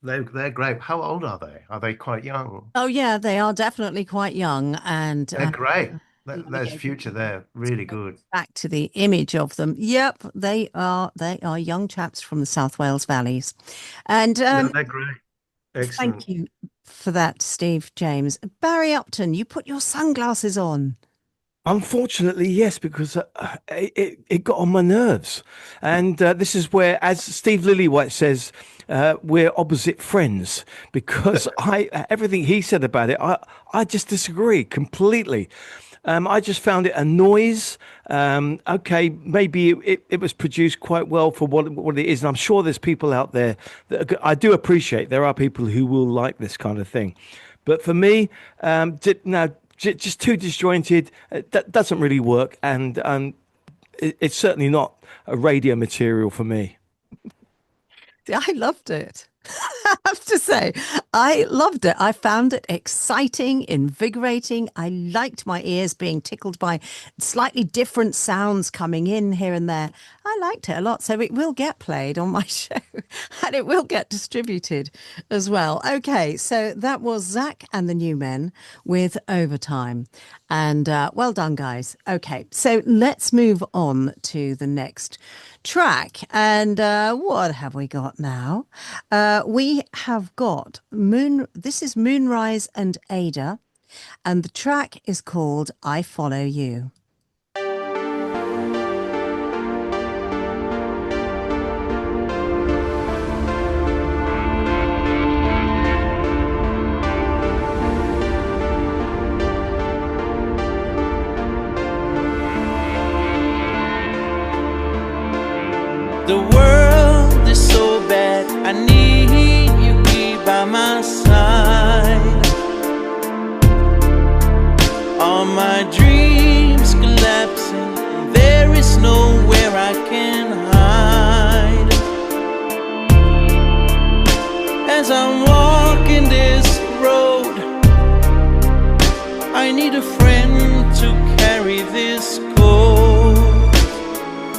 they're great. How old are they? Are they quite young? Oh yeah, they are definitely quite young, and They're great. There's future there. Really good. Back to the image of them. Yep, they are young chaps from the South Wales valleys, and No, they're great. Excellent. thank you for that, Steve. James Barry Upton, you put your sunglasses on. Unfortunately, yes, because it got on my nerves. And this is where, as Steve Lillywhite says, we're opposite friends, because everything he said about it, I just disagree completely. I just found it a noise. Okay, maybe it was produced quite well for what it is. And I'm sure there's people out there that I do appreciate. There are people who will like this kind of thing. But for me, just too disjointed. That doesn't really work, and it's certainly not a radio material for me. I loved it. I have to say, I loved it. I found it exciting, invigorating. I liked my ears being tickled by slightly different sounds coming in here and there. I liked it a lot. So it will get played on my show and it will get distributed as well. Okay, so that was Zach and the New Men with Overtime. And well done, guys. Okay, so let's move on to the next track. And what have we got now? We have got this is Moonrise and Ada, and the track is called I Follow You. The world is so bad, I need you here by my side. All my dreams collapsing, there is nowhere I can hide. As I'm walking this road, I need a friend to carry this coat.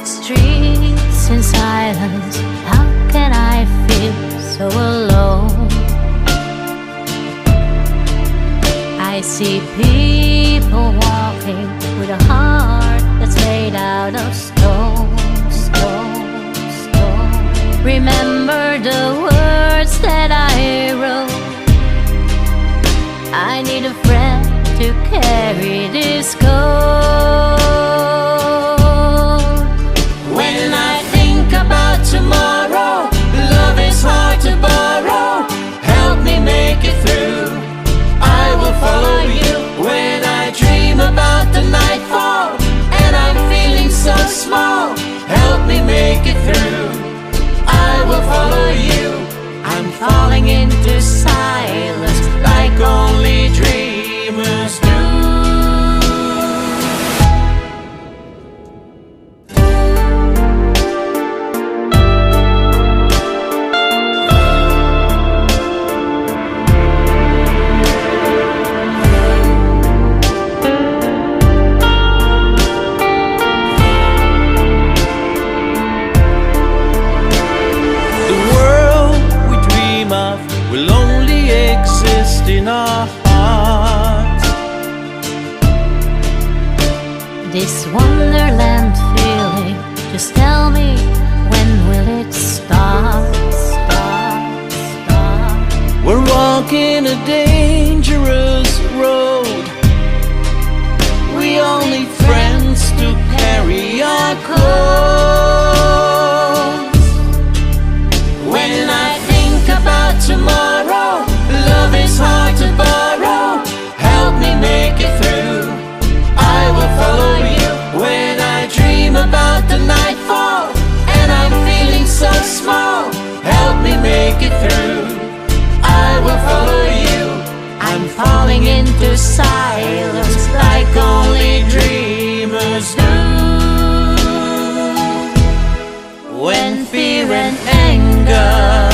Streets in silence, how can I feel so alone? I see people walking with a heart that's made out of stone, stone, stone. Remember the words that I wrote. I need a friend to carry this coat. When I think about tomorrow, love is hard to borrow. Help me make it through, I will follow you. When I dream about the nightfall and I'm feeling so small, help me make it through, I will follow you. I'm falling into silence like only dreamers do. Will only exist in our hearts. This wonderland feeling, just tell me, when will it start? Start, start. We're walking a dangerous road. We all need friends to carry our cause. When I think about tomorrow, love is hard to borrow. Help me make it through, I will follow you. When I dream about the nightfall and I'm feeling so small, help me make it through, I will follow you. I'm falling into silence like only dreamers do. When fear and anger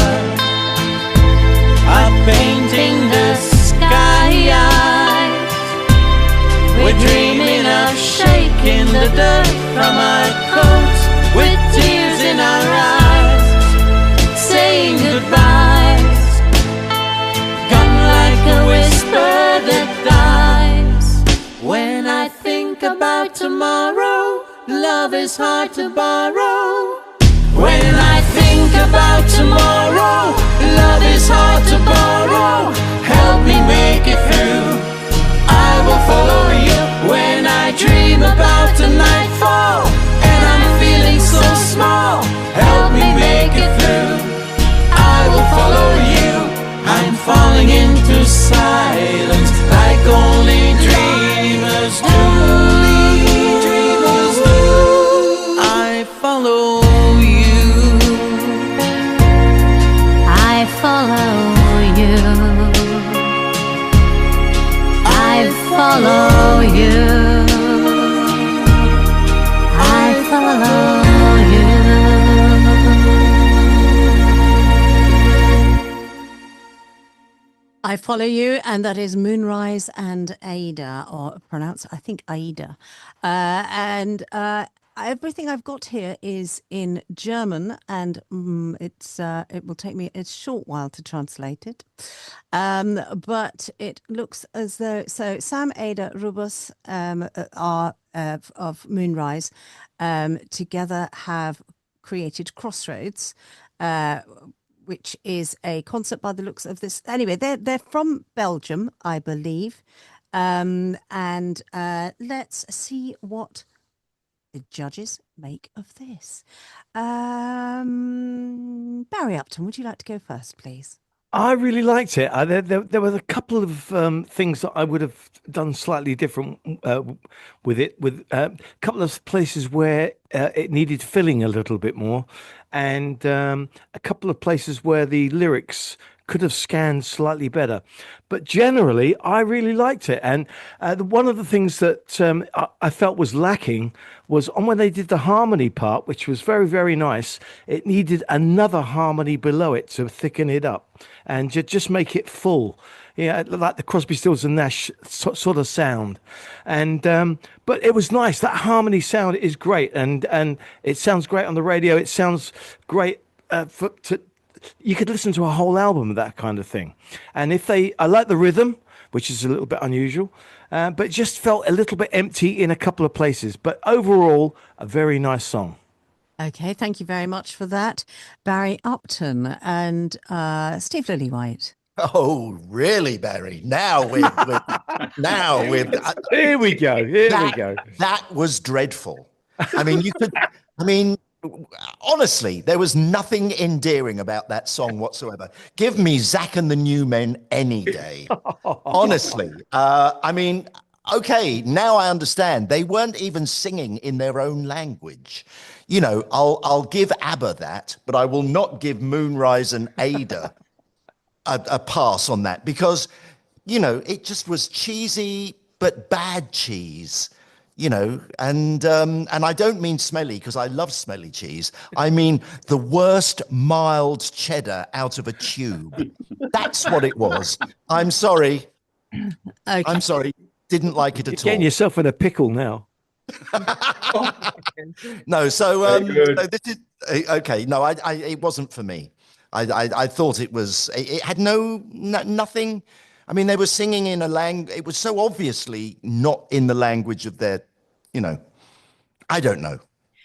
about tomorrow, love is hard to borrow. When I think about tomorrow, love is hard to borrow. Help me make it through, I will follow you. When I dream about the nightfall and I'm feeling so small, help me make it through, I will follow you. I'm falling into silence like only dreamers do. I follow you. I follow you. I follow you. I follow you. I follow you, and that is Moonrise and Ada, or pronounce, I think, Aida. And everything I've got here is in German, and it will take me a short while to translate it. But it looks as though, so Sam, Ada, Rubus are of Moonrise together have created Crossroads, which is a concert by the looks of this. Anyway, they're from Belgium, I believe. And let's see what the judges make of this. Barry Upton, would you like to go first, please? I really liked it. There were a couple of things that I would have done slightly different with it. With a couple of places where it needed filling a little bit more, and a couple of places where the lyrics could have scanned slightly better. But generally, I really liked it. And one of the things that I felt was lacking was on when they did the harmony part, which was very, very nice. It needed another harmony below it to thicken it up and just make it full. Yeah, like the Crosby, Stills and Nash sort of sound. And but it was nice. That harmony sound is great, and it sounds great on the radio. It sounds great you could listen to a whole album of that kind of thing. And I like the rhythm, which is a little bit unusual, but it just felt a little bit empty in a couple of places. But overall, a very nice song. Okay, thank you very much for that, Barry Upton and Steve Lillywhite. Oh, really, Barry? Now we're Here we go. Here we go. That was dreadful. I mean, honestly, there was nothing endearing about that song whatsoever. Give me Zack and the Newmen any day. Honestly. Okay, now I understand. They weren't even singing in their own language. You know, I'll give ABBA that, but I will not give Moonrise and Ada a pass on that, because, you know, it just was cheesy, but bad cheese. You know, and I don't mean smelly, because I love smelly cheese. I mean the worst mild cheddar out of a tube. That's what it was. I'm sorry. Okay. I'm sorry. Didn't like it at all. Getting yourself in a pickle now. No, so this is okay. No, it wasn't for me. I thought it was. It had nothing. I mean, they were singing in a language. It was so obviously not in the language of their, you know, I don't know.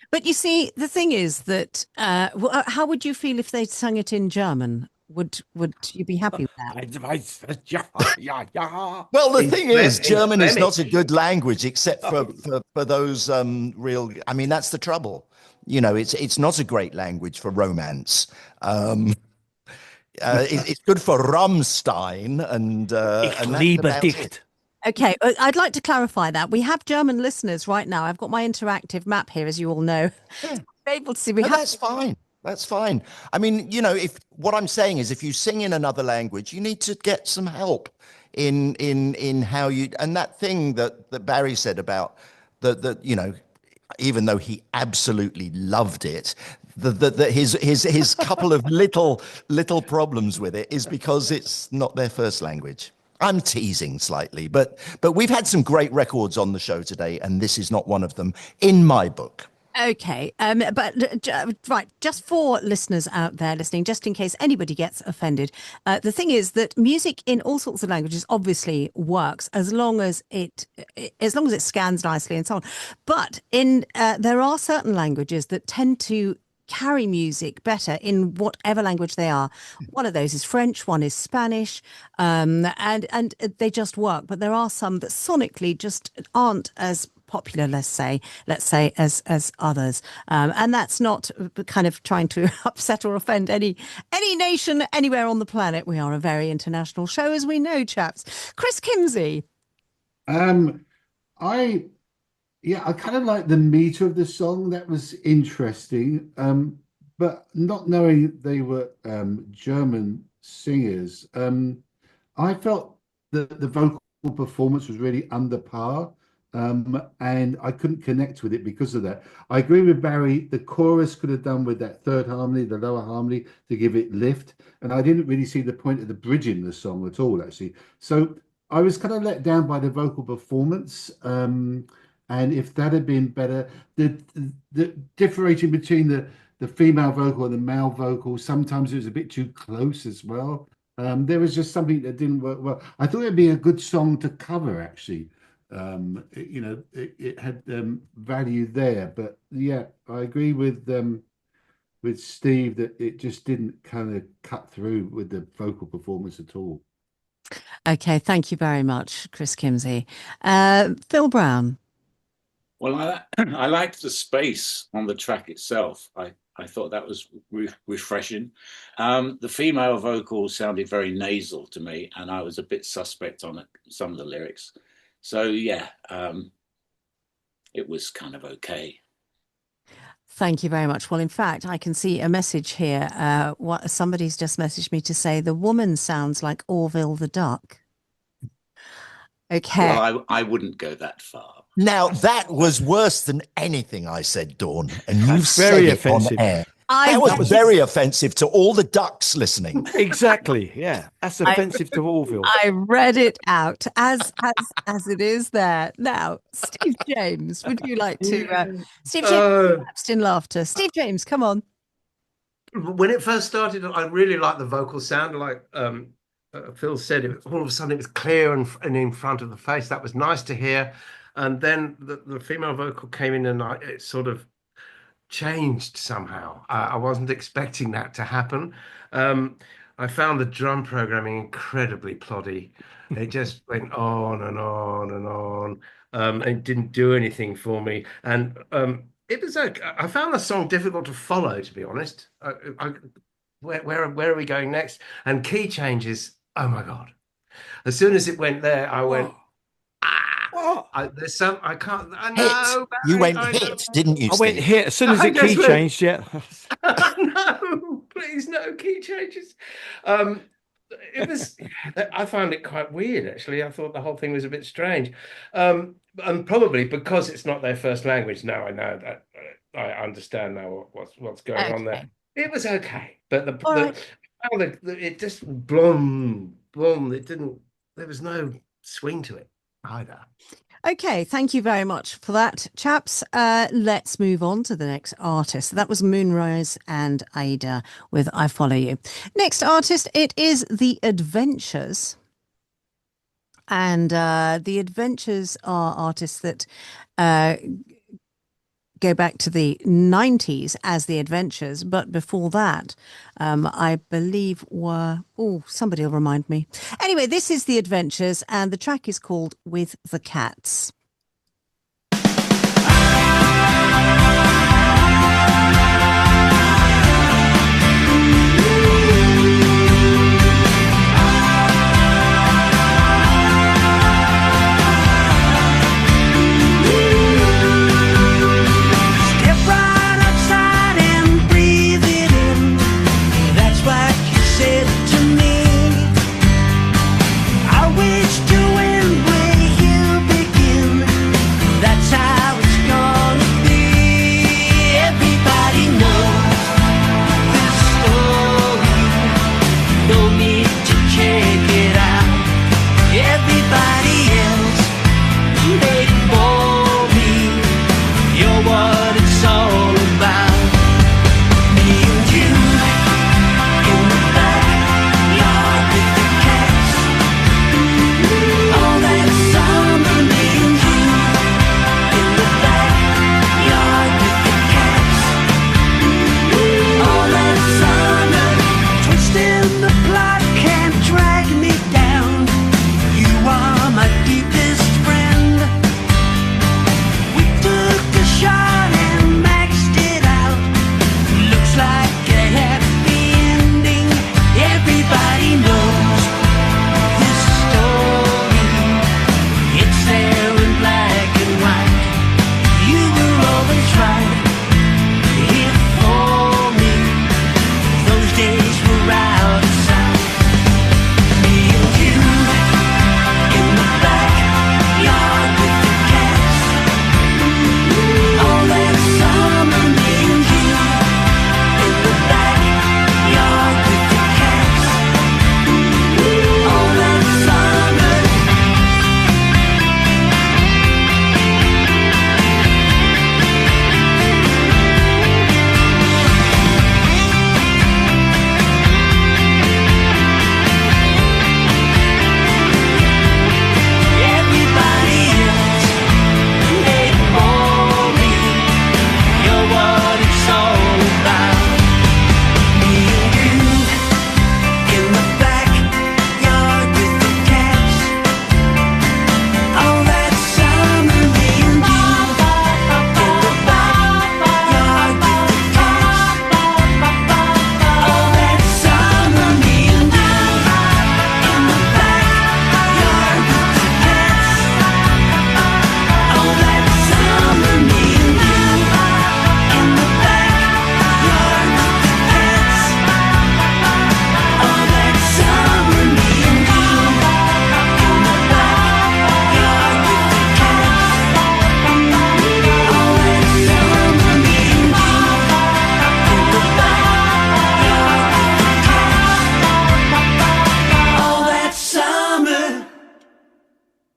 But you see, the thing is that, how would you feel if they sang it in German? Would you be happy with that? Well, the thing is, German is not a good language except for those real. I mean, that's the trouble. You know, it's not a great language for romance. It's good for Rammstein and Liebe dich. Okay, I'd like to clarify that. We have German listeners right now. I've got my interactive map here, as you all know. Yeah. We're able to see. That's fine. That's fine. I mean, you know, if what I'm saying is, if you sing in another language, you need to get some help in how you. And that thing that Barry said about the you know, even though he absolutely loved it, his couple of little problems with it is because it's not their first language. I'm teasing slightly, but we've had some great records on the show today, and this is not one of them in my book. Okay, right, just for listeners out there listening, just in case anybody gets offended, the thing is that music in all sorts of languages obviously works as long as it scans nicely and so on. But there are certain languages that tend to carry music better in whatever language they are. One of those is French, one is Spanish, and they just work. But there are some that sonically just aren't as popular, let's say as others, and that's not kind of trying to upset or offend any nation anywhere on the planet. We are a very international show, as we know, chaps. Chris Kimsey. I kind of like the meter of the song. That was interesting, but not knowing they were German singers, I felt that the vocal performance was really under par. And I couldn't connect with it because of that. I agree with Barry. The chorus could have done with that third harmony, the lower harmony, to give it lift. And I didn't really see the point of the bridge in the song at all, actually. So I was kind of let down by the vocal performance. And if that had been better, the differentiating between the female vocal and the male vocal, sometimes it was a bit too close as well. There was just something that didn't work well. I thought it'd be a good song to cover, actually. It had value there, but yeah, I agree with Steve that it just didn't kind of cut through with the vocal performance at all. Okay, thank you very much, Chris Kimsey. Phill Brown. Well, I liked the space on the track itself. I thought that was refreshing. The female vocal sounded very nasal to me, and I was a bit suspect on some of the lyrics. So, yeah, it was kind of okay. Thank you very much. Well, in fact, I can see a message here. Somebody's just messaged me to say the woman sounds like Orville the duck. Okay. Well, I wouldn't go that far. Now, that was worse than anything I said, Dawn. And you've very said offensive. It on air. That was very offensive to all the ducks listening. Exactly. Yeah, that's offensive to Orville. I read it out as it is there. Now, Steve James, would you like to? Steve James lapsed in laughter. Steve James, come on. When it first started, I really liked the vocal sound. Like Phil said, all of a sudden it was clear and in front of the face. That was nice to hear. And then the female vocal came in, and it sort of changed somehow. I wasn't expecting that to happen. I found the drum programming incredibly ploddy. It just went on and on and on. And it didn't do anything for me. And it was I found the song difficult to follow, to be honest. Where are we going next? And key changes. Oh my God! As soon as it went there, I went. There's some I can't. I know. Barry, you went hit, didn't you? I went hit as soon as the key changed. Yeah. No, please, no key changes. It was. I found it quite weird, actually. I thought the whole thing was a bit strange, and probably because it's not their first language. Now I know that. I understand now what's going on there. It was okay, but it just blum. It didn't. There was no swing to it either. Okay, thank you very much for that, chaps. Let's move on to the next artist. That was Moonrise and Ada with I Follow You. Next artist, it is The Adventures. And The Adventures are artists that go back to the 90s as The Adventures, but before that, I believe somebody will remind me. Anyway, this is The Adventures, and the track is called With the Cats. Begin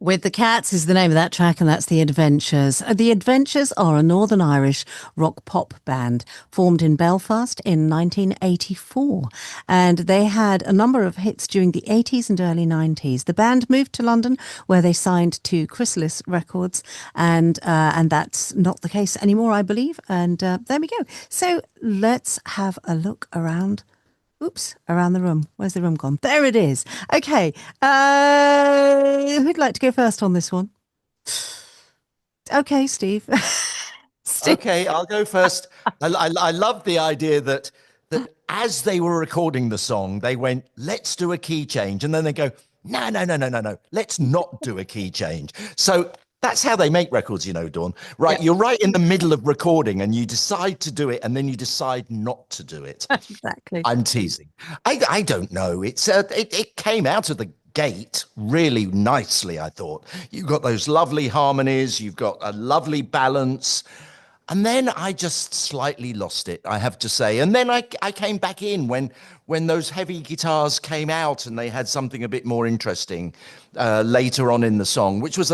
With the Cats is the name of that track, and that's The Adventures. The Adventures are a Northern Irish rock pop band formed in Belfast in 1984, and they had a number of hits during the 80s and early 90s. The band moved to London, where they signed to Chrysalis Records, and that's not the case anymore, I believe. And there we go. So let's have a look around. Oops, around the room. Where's the room gone? There it is. Okay. Who'd like to go first on this one? Okay, Steve. Steve. Okay, I'll go first. I love the idea that as they were recording the song, they went, let's do a key change. And then they go, no, let's not do a key change. So that's how they make records, you know, Dawn. Right, yeah. You're right in the middle of recording and you decide to do it and then you decide not to do it. Exactly. I'm teasing. I don't know. It came out of the gate really nicely, I thought. You've got those lovely harmonies, you've got a lovely balance. And then I just slightly lost it, I have to say. And then I came back in when those heavy guitars came out and they had something a bit more interesting later on in the song, which was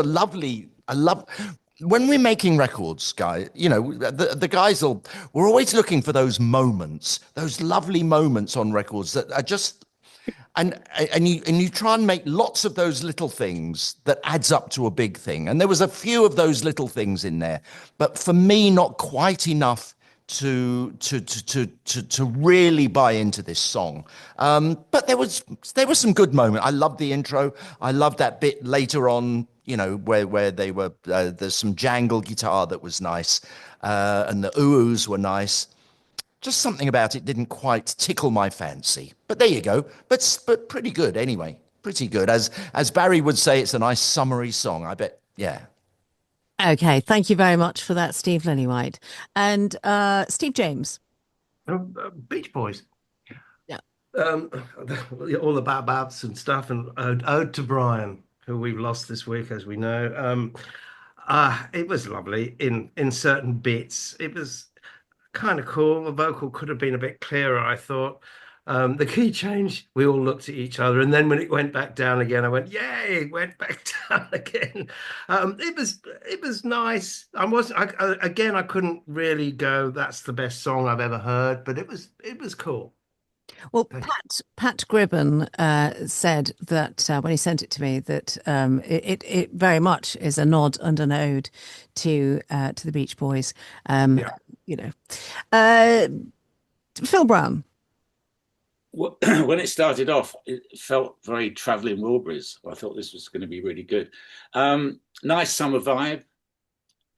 when we're making records, guys, you know, the guys we're always looking for those moments, those lovely moments on records that are just, and you try and make lots of those little things that adds up to a big thing. And there was a few of those little things in there, but for me, not quite enough to really buy into this song. But there was some good moments. I loved the intro. I loved that bit later on, you know, where they were, there's some jangle guitar that was nice, and the oohs were nice. Just something about it didn't quite tickle my fancy. But there you go. But pretty good anyway. Pretty good. As Barry would say, it's a nice summery song. I bet. Yeah. Okay. Thank you very much for that, Steve Lillywhite. And Steve James. Beach Boys. Yeah. All the Babs and stuff, and Ode to Brian, who we've lost this week, as we know. It was lovely in certain bits. It was kind of cool. The vocal could have been a bit clearer, I thought. The key change, we all looked at each other, and then when it went back down again, I went, yay, it went back down again. It was nice. I couldn't really go, that's the best song I've ever heard, but it was cool. Well, Pat Gribben said that when he sent it to me that it very much is a nod and an ode to the Beach Boys. You know, Phill Brown. When it started off, it felt very Travelling Wilburys. I thought this was going to be really good. Nice summer vibe.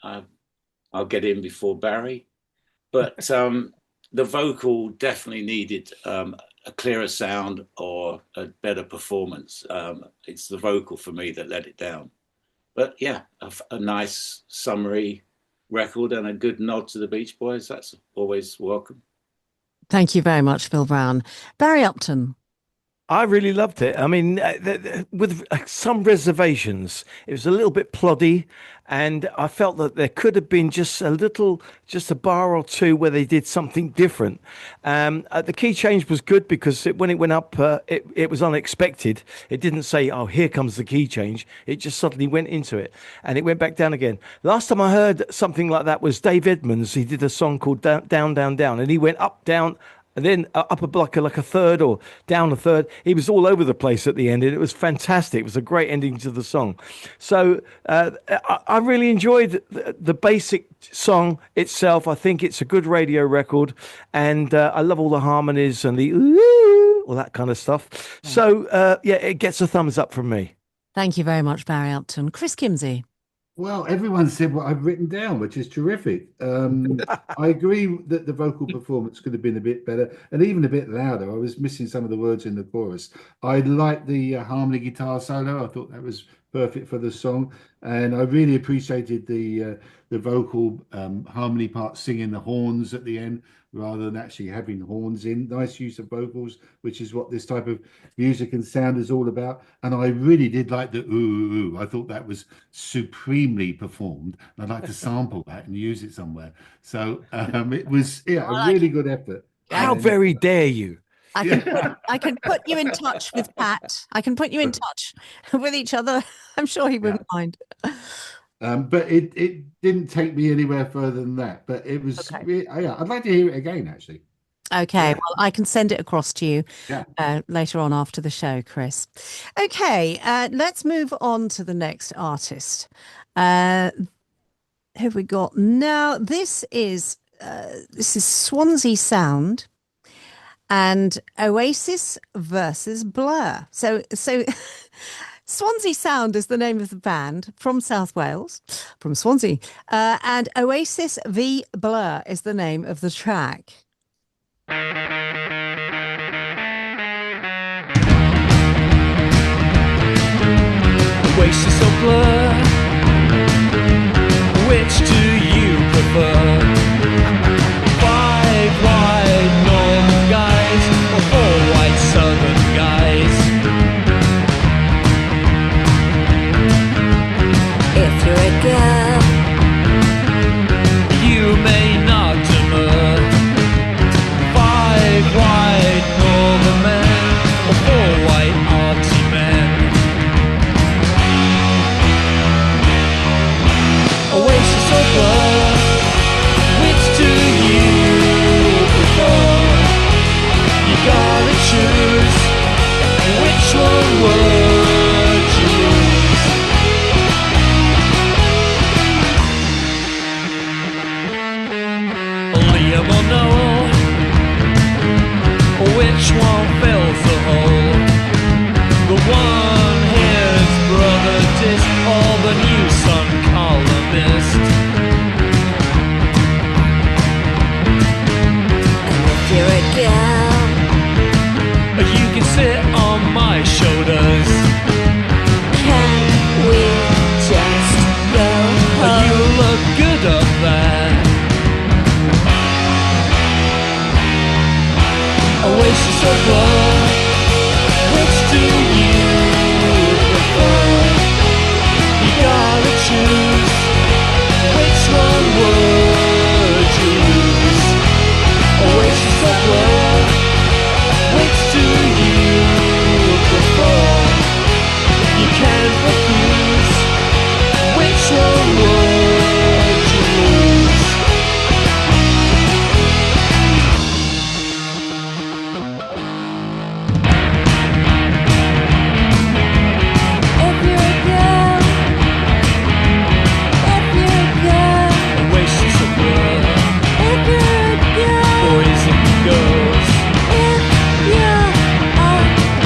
I'll get in before Barry, but the vocal definitely needed a clearer sound or a better performance. It's the vocal for me that let it down. But yeah, a nice summery record and a good nod to the Beach Boys. That's always welcome. Thank you very much, Phill Brown. Barry Upton. I really loved it. I mean, with some reservations, it was a little bit ploddy, and I felt that there could have been just a bar or two where they did something different. The key change was good because when it went up, it was unexpected. It didn't say, "Oh, here comes the key change." It just suddenly went into it, and it went back down again. Last time I heard something like that was Dave Edmunds. He did a song called "Down, Down, Down," and he went up, down, and then up a block like a third or down a third. He was all over the place at the end, and it was fantastic. It was a great ending to the song. So I really enjoyed the basic song itself. I think it's a good radio record, and I love all the harmonies and the ooh, all that kind of stuff. So yeah, it gets a thumbs up from me. Thank you very much, Barry Upton. Chris Kimsey. Well, everyone said what I've written down, which is terrific. I agree that the vocal performance could have been a bit better and even a bit louder. I was missing some of the words in the chorus. I liked the harmony guitar solo. I thought that was perfect for the song. And I really appreciated the vocal harmony part, singing the horns at the end rather than actually having horns in. Nice use of vocals, which is what this type of music and sound is all about. And I really did like the ooh. I thought that was supremely performed. I'd like to sample that and use it somewhere. So it was a really good effort. How very dare you? I can put you in touch with Pat. I can put you in touch with each other. I'm sure he wouldn't mind. But it didn't take me anywhere further than that. But it was, Okay. yeah, I'd like to hear it again, actually. Okay, Yeah. well, I can send it across to you Yeah. later on after the show, Chris. Okay, let's move on to the next artist. Who have we got now? This is Swansea Sound and Oasis versus Blur. So Swansea Sound is the name of the band from South Wales, from Swansea, and Oasis v Blur is the name of the track. Oasis or Blur, which do you prefer? 5 white northern guys or 4 white southern guys? If you're a girl, You may not demur. 5 white northern men or 4 white arty men? Oasis or Blur, which do you prefer? You gotta choose, which one would you lose? Liam or Noel, which one fills the hole? The one his brother dissed, or the new Sun columnist? if you're a girl, You can sit on my shoulders. can we just go home? You look good up there. Oasis or Blur, which do you prefer? You gotta choose, which one would you lose? Oasis or Blur, which do you prefer? You can't refuse, which one would you lose? If you're a girl, if you're a girl, Oasis or Blur, if you're a girl, boys and girls. if you're a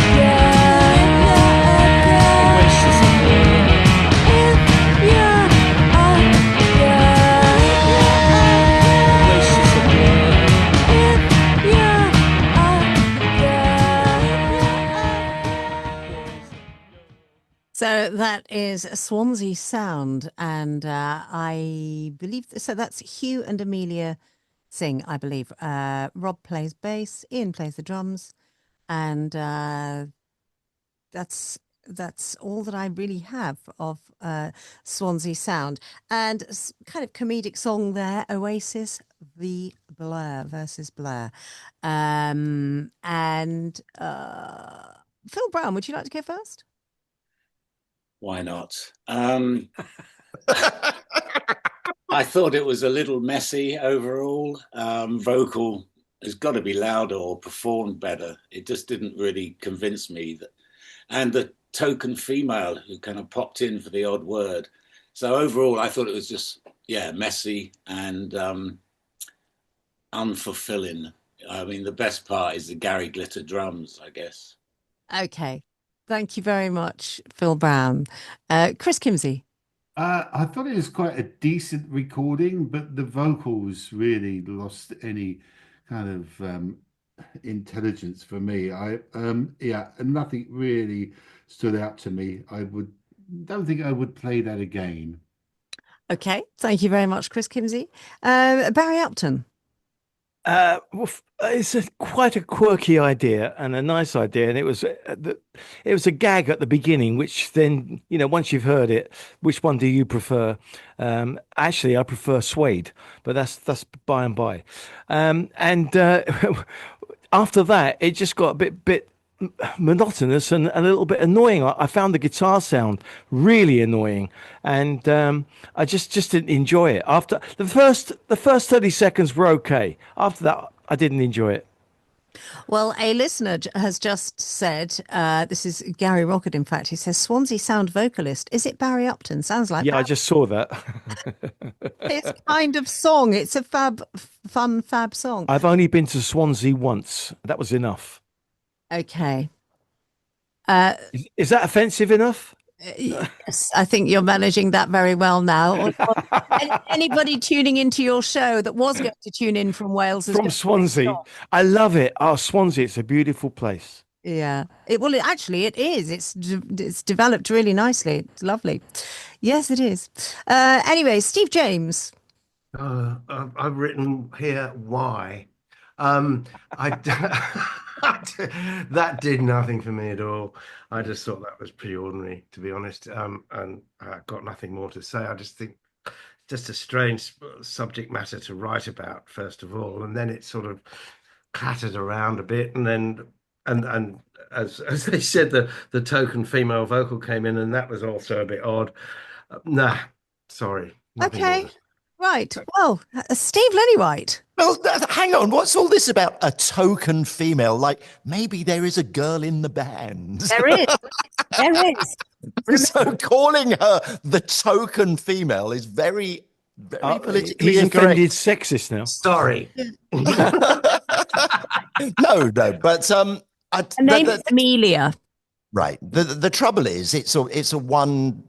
girl, Oasis or Blur, if you're a girl, Oasis or Blur. if you're a girl. So that is Swansea Sound, and I believe so. That's Hugh and Amelia sing, I believe. Rob plays bass, Ian plays the drums, and that's all that I really have of Swansea Sound. And kind of comedic song there, Oasis v Blur versus Blur, and Phill Brown. Would you like to go first? Why not? I thought it was a little messy overall. Vocal has got to be louder or performed better. It just didn't really convince me that. And the token female who kind of popped in for the odd word. So overall, I thought it was just, messy and unfulfilling. I mean, the best part is the Gary Glitter drums, I guess. Okay. Thank you very much, Phill Brown. Chris Kimsey. I thought it was quite a decent recording, but the vocals really lost any kind of intelligence for me. And nothing really stood out to me. Don't think I would play that again. Okay. Thank you very much, Chris Kimsey. Barry Upton. It's quite a quirky idea and a nice idea, and it was a gag at the beginning, which then, once you've heard it, which one do you prefer? Actually, I prefer Suede, but that's by and by. after that, it just got a bit monotonous and a little bit annoying. I found the guitar sound really annoying, and I just didn't enjoy it. After the first 30 seconds were okay. After that, I didn't enjoy it. Well, a listener has just said, this is Gary Rocket, in fact, he says, Swansea sound vocalist. Is it Barry Upton? Sounds like Yeah, I that. just saw that. It's kind of song. It's a fun song. I've only been to Swansea once. That was enough. Okay. Is that offensive enough? Yes, I think you're managing that very well now. Anybody tuning into your show that was going to tune in from Wales is From going to Swansea. stop. I love it. Oh, Swansea, it's a beautiful place. Yeah. Actually, it is. It's developed really nicely. It's lovely. Yes, it is. Anyway, Steve James. I've written here why. That did nothing for me at all. I just thought that was pretty ordinary, to be honest. And I got nothing more to say. I just think just a strange subject matter to write about, first of all, and then it sort of clattered around a bit, and then and as they said, the token female vocal came in, and that was also a bit odd. Nah, sorry. nothing more Okay. to say. Right. Well, Steve Lillywhite. Well, hang on. What's all this about a token female? Like maybe there is a girl in the band. There is. There is. So calling her the token female is very politically He's incorrect. offended sexist now. Sorry. No, but Her name is Amelia. right. The trouble is, it's a one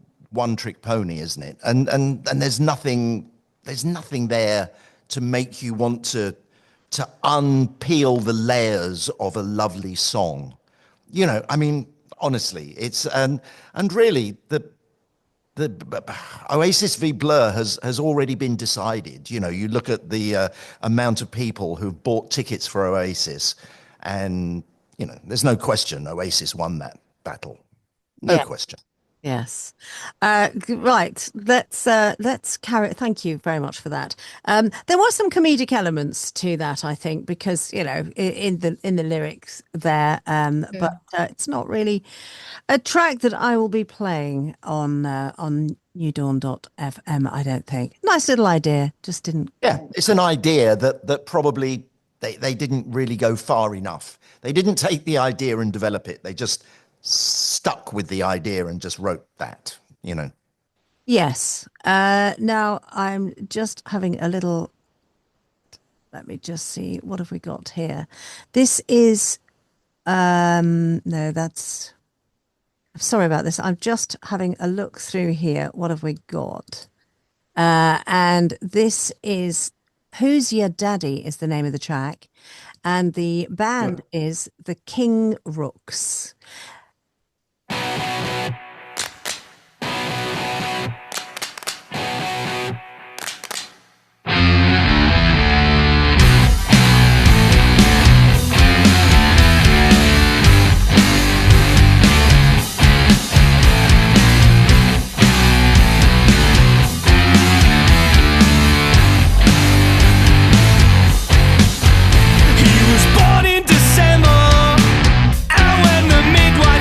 trick pony, isn't it? And there's nothing there to make you want to unpeel the layers of a lovely song. You know, I mean, honestly, it's and really the Oasis v Blur has already been decided. You know, you look at the amount of people who've bought tickets for Oasis, and you know, there's no question Oasis won that battle. No question. Yes. Right. Let's carry. Thank you very much for that. There were some comedic elements to that, I think, because you know, in the lyrics there, but it's not really a track that I will be playing on newdawn.fm. I don't think. Nice little idea. Just didn't. Yeah, it's an idea that probably they didn't really go far enough. They didn't take the idea and develop it. They just stuck with the idea and just wrote that, you know. Yes. Now I'm just having a little. Let me just see. What have we got here? This is. No, that's. I'm sorry about this. I'm just having a look through here. What have we got? And this is Who's Your Daddy is the name of the track. And the band is the King Rooks. He was born in December, and when the midwife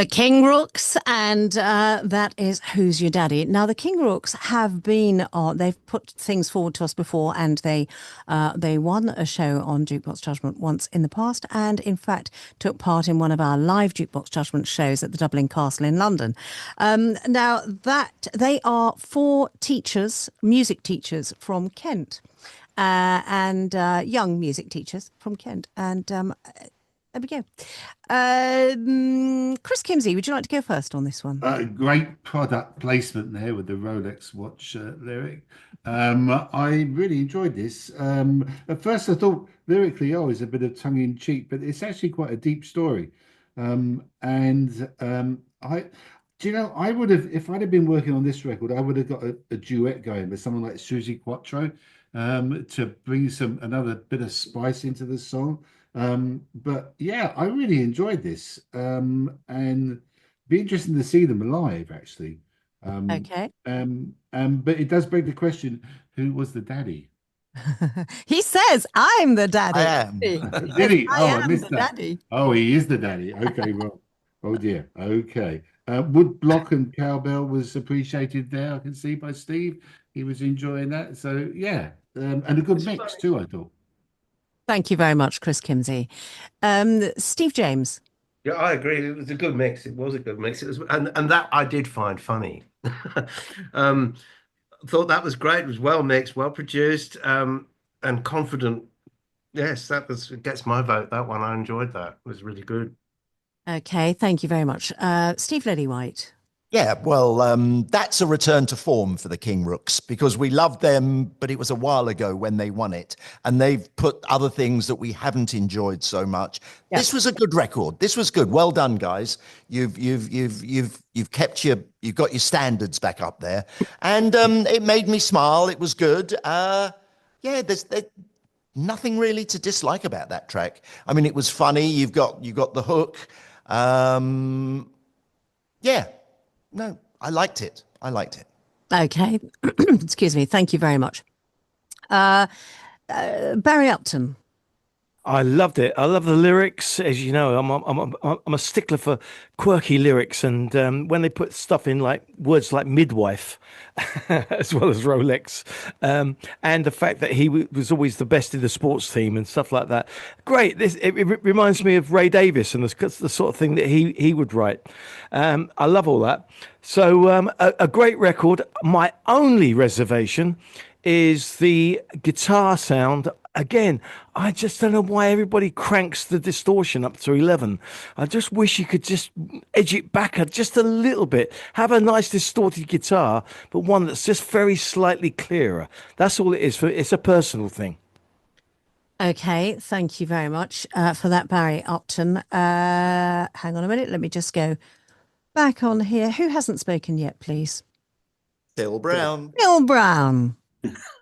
The King Rooks, and that is Who's Your Daddy. Now, the King Rooks have been on, they've put things forward to us before, and they won a show on Jukebox Judgement once in the past, and in fact took part in one of our live Jukebox Judgement shows at the Dublin Castle in London. Now, that they are 4 teachers, music teachers from Kent, and young music teachers from Kent, and there we go. Chris Kimsey, would you like to go first on this one? Great product placement there with the Rolex watch lyric. I really enjoyed this. At first, I thought lyrically, it's a bit of tongue in cheek, but it's actually quite a deep story. I would have, if I'd have been working on this record, I would have got a duet going with someone like Susie Quattro to bring another bit of spice into the song. But yeah, I really enjoyed this, and be interesting to see them live actually. Okay. But it does beg the question, who was the daddy? He says, I'm the daddy. I am. Did he? I I missed the that. daddy. Oh, he is the daddy. Okay, well, oh dear. Okay. Wood block and cowbell was appreciated there, I can see by Steve. He was enjoying that. So yeah, and a good mix too, I thought. Thank you very much, Chris Kimsey. Steve James. Yeah, I agree. It was a good mix. It was a good mix. It was, and that I did find funny. Thought that was great. It was well mixed, well produced, and confident. Yes, it gets my vote. That one, I enjoyed that. It was really good. Okay, thank you very much. Steve Lillywhite. Yeah, well, that's a return to form for the King Rooks because we loved them, but it was a while ago when they won it, and they've put other things that we haven't enjoyed so much. Yeah. This was a good record. This was good. Well done, guys. You've got your standards back up there, and it made me smile. It was good. There's nothing really to dislike about that track. I mean, it was funny. You've got the hook. No, I liked it. Okay. Excuse me. Thank you very much. Barry Upton. I loved it. I love the lyrics. As you know, I'm a stickler for quirky lyrics, and when they put stuff in like words like midwife, as well as Rolex, and the fact that he was always the best in the sports team and stuff like that. Great. It reminds me of Ray Davies and the sort of thing that he would write. I love all that. So a great record. My only reservation is the guitar sound. Again, I just don't know why everybody cranks the distortion up to 11. I just wish you could just edge it back just a little bit. Have a nice distorted guitar, but one that's just very slightly clearer. That's all it is. It's a personal thing. Okay, thank you very much for that, Barry Upton. Hang on a minute. Let me just go back on here. Who hasn't spoken yet, please? Phill Brown. Phill Brown.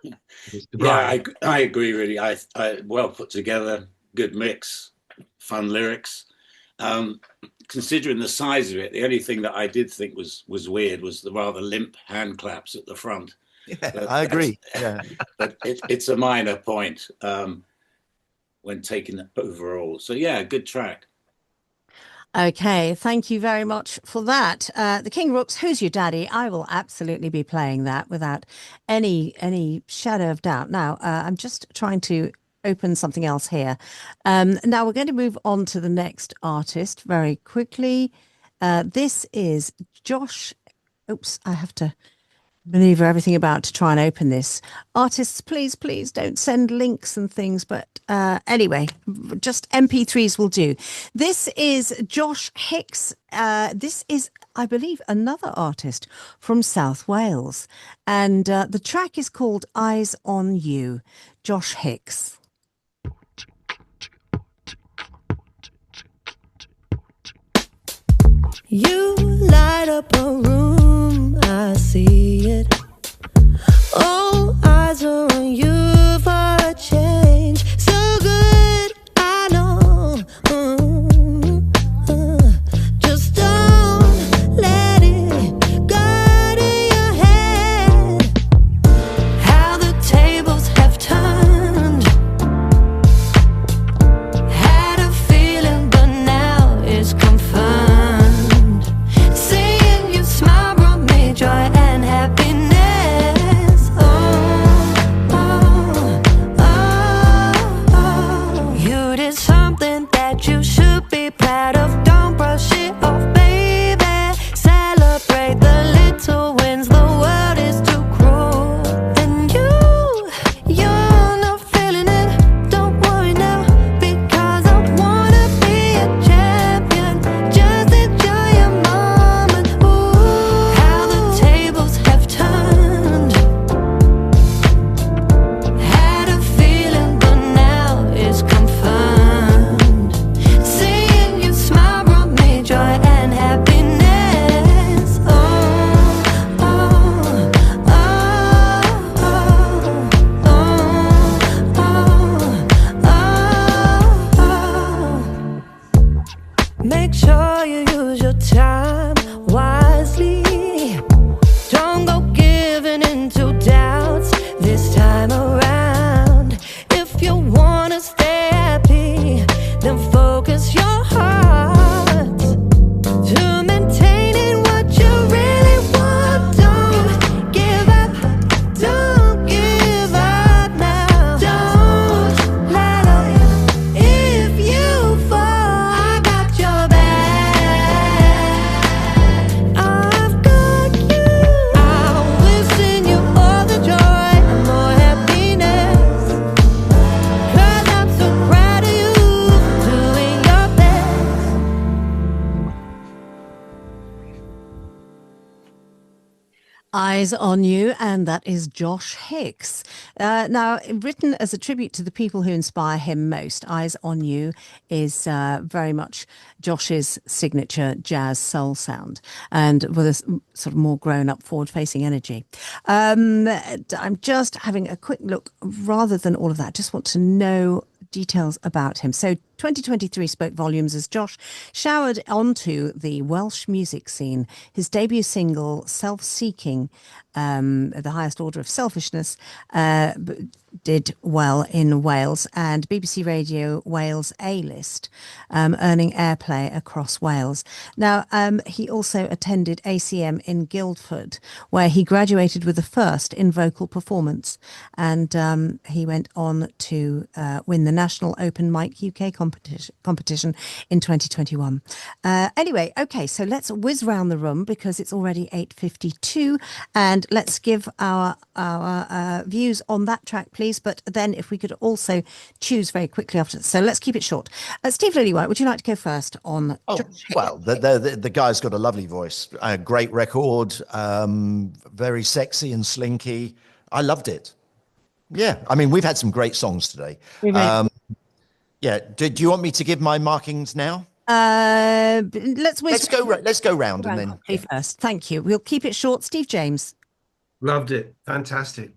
Yeah, I agree. Really, I well put together, good mix, fun lyrics. Considering the size of it, the only thing that I did think was weird was the rather limp hand claps at the front. Yeah, I agree. Yeah, but it's a minor point when taking it overall. So yeah, good track. Okay, thank you very much for that. The King Rooks, Who's Your Daddy? I will absolutely be playing that without any shadow of doubt. Now, I'm just trying to open something else here. Now, we're going to move on to the next artist very quickly. This is Josh. Oops, I have to maneuver everything about to try and open this. Artists, please don't send links and things, but anyway, just MP3s will do. This is Josh Hicks. This is, I believe, another artist from South Wales, and the track is called Eyes on You. Josh Hicks. You light up a room, I see it. All eyes are on you for a change. So good, I know. Just don't let it get in your head. How the tables have turned. Had a feeling, but now it's confirmed. something that you should be proud of. Don't brush it off, baby. Celebrate the little wins. The world is too cruel. And you're not feeling it. Don't worry now, because I wanna be a champion. Just enjoy your moment. Ooh, how the tables have turned. Had a feeling, but now it's confirmed. Seeing you smile brought me joy and happiness. Oh, oh, oh, oh, oh, oh. Make sure you use your time wisely. Don't go giving into doubts this time around. If you wanna stay happy, then focus your heart to maintaining what you really want. Don't give up, don't give up now. Don't let up. If you fall, I got your back. I've got you. I'm wishing you all the joy and more happiness. 'Cause I'm so proud of you for doing your best. Eyes on You, and that is Josh Hicks. Now, written as a tribute to the people who inspire him most, Eyes on You is very much Josh's signature jazz soul sound, and with a sort of more grown-up, forward-facing energy. I'm just having a quick look, rather than all of that, just want to know details about him. So 2023 spoke volumes as Josh showered onto the Welsh music scene. His debut single, Self-Seeking, The Highest Order of Selfishness, did well in Wales, and BBC Radio Wales A-list, earning airplay across Wales. Now, he also attended ACM in Guildford, where he graduated with a first in vocal performance, and he went on to win the National Open Mic UK competition in 2021. Anyway, okay, so let's whiz round the room because it's already 8:52, and let's give our views on that track, please. But then if we could also choose very quickly after. So let's keep it short. Steve Lillywhite, would you like to go first on? Oh, well, the guy's got a lovely voice, a great record, very sexy and slinky. I loved it. Yeah, I mean, we've had some great songs today. Yeah, do you want me to give my markings now? Let's go round and then first. Thank you. We'll keep it short. Steve James. Loved it. Fantastic.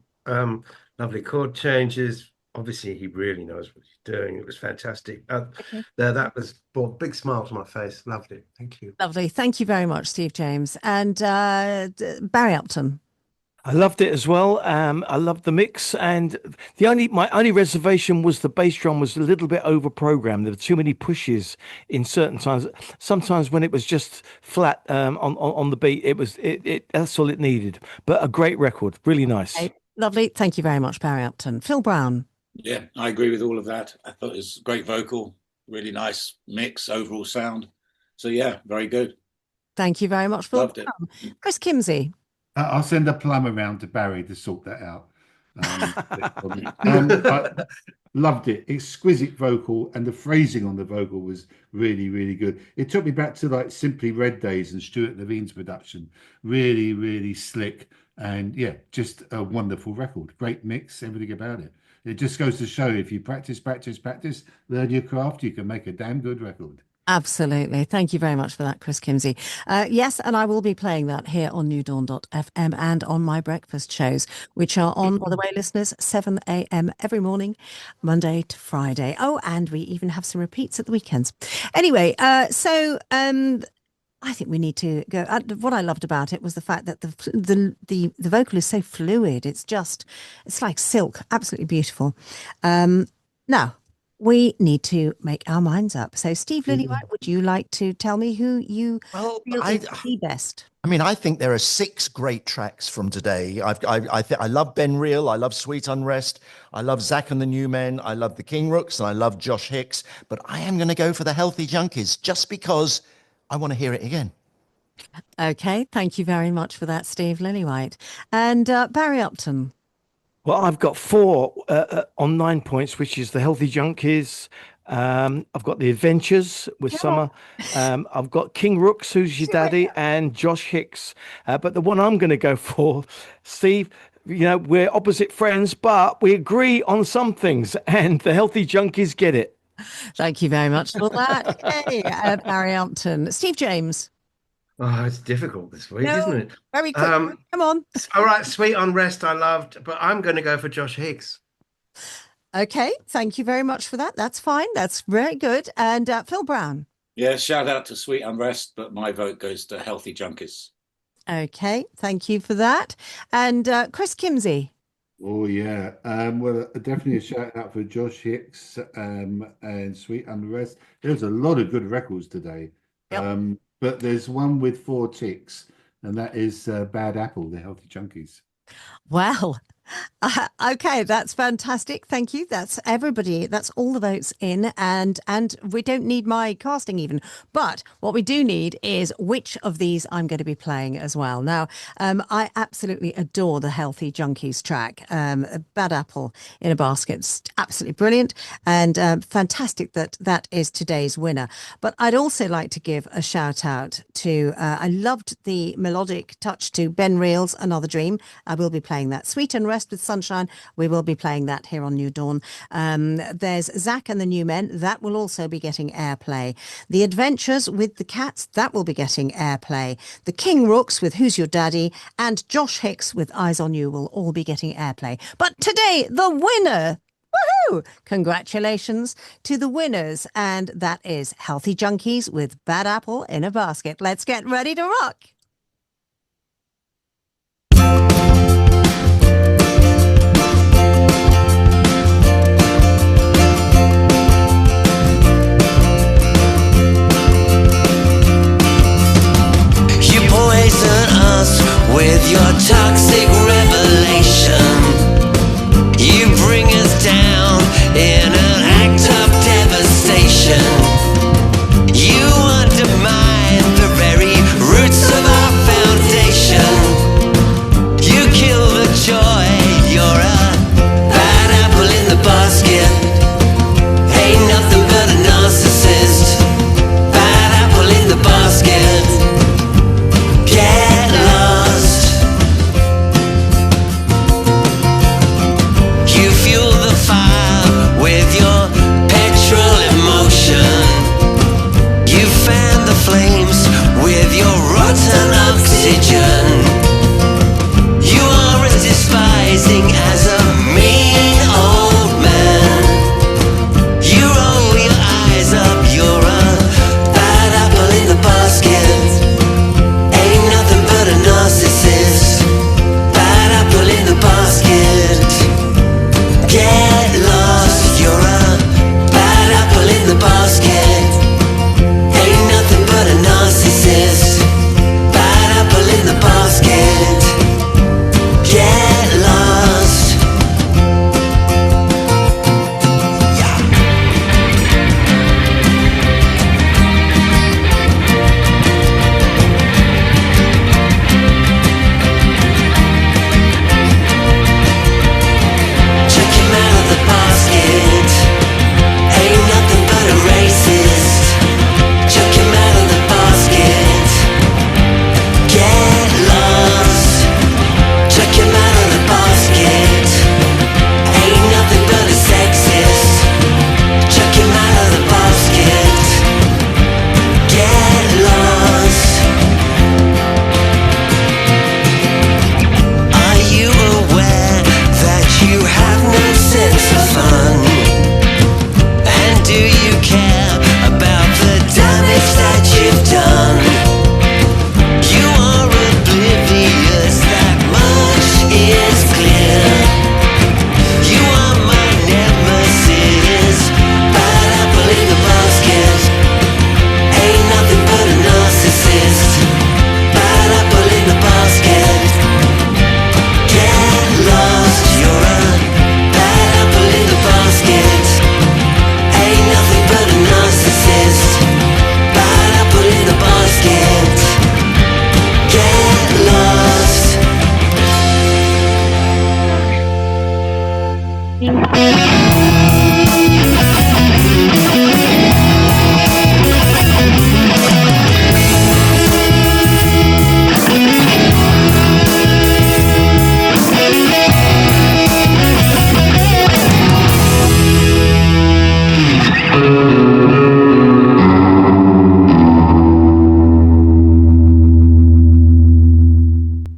Lovely chord changes. Obviously, he really knows what he's doing. It was fantastic. That was brought a big smile to my face. Loved it. Thank you. Lovely. Thank you very much, Steve James. And Barry Upton. I loved it as well. I loved the mix, and my only reservation was the bass drum was a little bit over programmed. There were too many pushes in certain times. Sometimes when it was just flat on the beat, that's all it needed. But a great record, really nice. Okay. Lovely. Thank you very much, Barry Upton. Phill Brown. Yeah, I agree with all of that. I thought it was great vocal, really nice mix, overall sound. So yeah, very good. Thank you very much, Phill Loved Brown. Chris Kimsey. I'll send a plumber around to Barry to sort that out. I loved it. Exquisite vocal, and the phrasing on the vocal was really, really good. It took me back to like Simply Red days and Stuart Levine's production. Really, really slick, and yeah, just a wonderful record. Great mix, everything about it. It just goes to show if you practice, learn your craft, you can make a damn good record. Absolutely. Thank you very much for that, Chris Kimsey. Yes, and I will be playing that here on newdawn.fm and on my breakfast shows, which are on, by the way, listeners, 7 a.m. every morning, Monday to Friday. Oh, and we even have some repeats at the weekends. Anyway, so I think we need to go. What I loved about it was the fact that the vocal is so fluid. It's like silk. Absolutely beautiful. Now, we need to make our minds up. So, Steve Lillywhite, would you like to tell me who you feel is the best? I mean, I think there are 6 great tracks from today. I love Ben Reel. I love Sweet Unrest. I love Zach and the New Men. I love the King Rooks, and I love Josh Hicks. But I am going to go for the Healthy Junkies just because I want to hear it again. Okay, thank you very much for that, Steve Lillywhite. And Barry Upton. Well, I've got 4 on 9 points, which is the Healthy Junkies. I've got the Adventures with Summer. I've got King Rooks, Who's Your Daddy, and Josh Hicks. But the one I'm going to go for, Steve, you know, we're opposite friends, but we agree on some things, and the Healthy Junkies get it. Thank you very much for that. Okay, Barry Upton. Steve James. Oh, it's difficult this week, isn't it? Very quick. Come on. All right, Sweet Unrest I loved, but I'm going to go for Josh Hicks. Okay, thank you very much for that. That's fine. That's very good. And Phill Brown. Yeah, shout out to Sweet Unrest, but my vote goes to Healthy Junkies. Okay, thank you for that. And Chris Kimsey. Oh yeah, well, definitely a shout out for Josh Hicks and Sweet Unrest. There's a lot of good records today, but there's one with 4 ticks, and that is Bad Apple, the Healthy Junkies. Well, okay, that's fantastic. Thank you. That's everybody. That's all the votes in, and we don't need my casting even. But what we do need is which of these I'm going to be playing as well. Now, I absolutely adore the Healthy Junkies track. Bad Apple in a Basket. It's absolutely brilliant, and fantastic that is today's winner. But I'd also like to give a shout out to, I loved the melodic touch to Ben Reel's Another Dream. I will be playing that. Sweet Unrest with Sunshine, we will be playing that here on New Dawn. There's Zach and the New Men, that will also be getting airplay. The Adventures with the Cats, that will be getting airplay. The King Rooks with Who's Your Daddy, and Josh Hicks with Eyes on You will all be getting airplay. But today, the winner, woohoo! Congratulations to the winners, and that is Healthy Junkies with Bad Apple in a Basket. Let's get ready to rock. Poison us with your toxic revelation. You bring us down in an act of devastation. You undermine the very roots of our Thank you.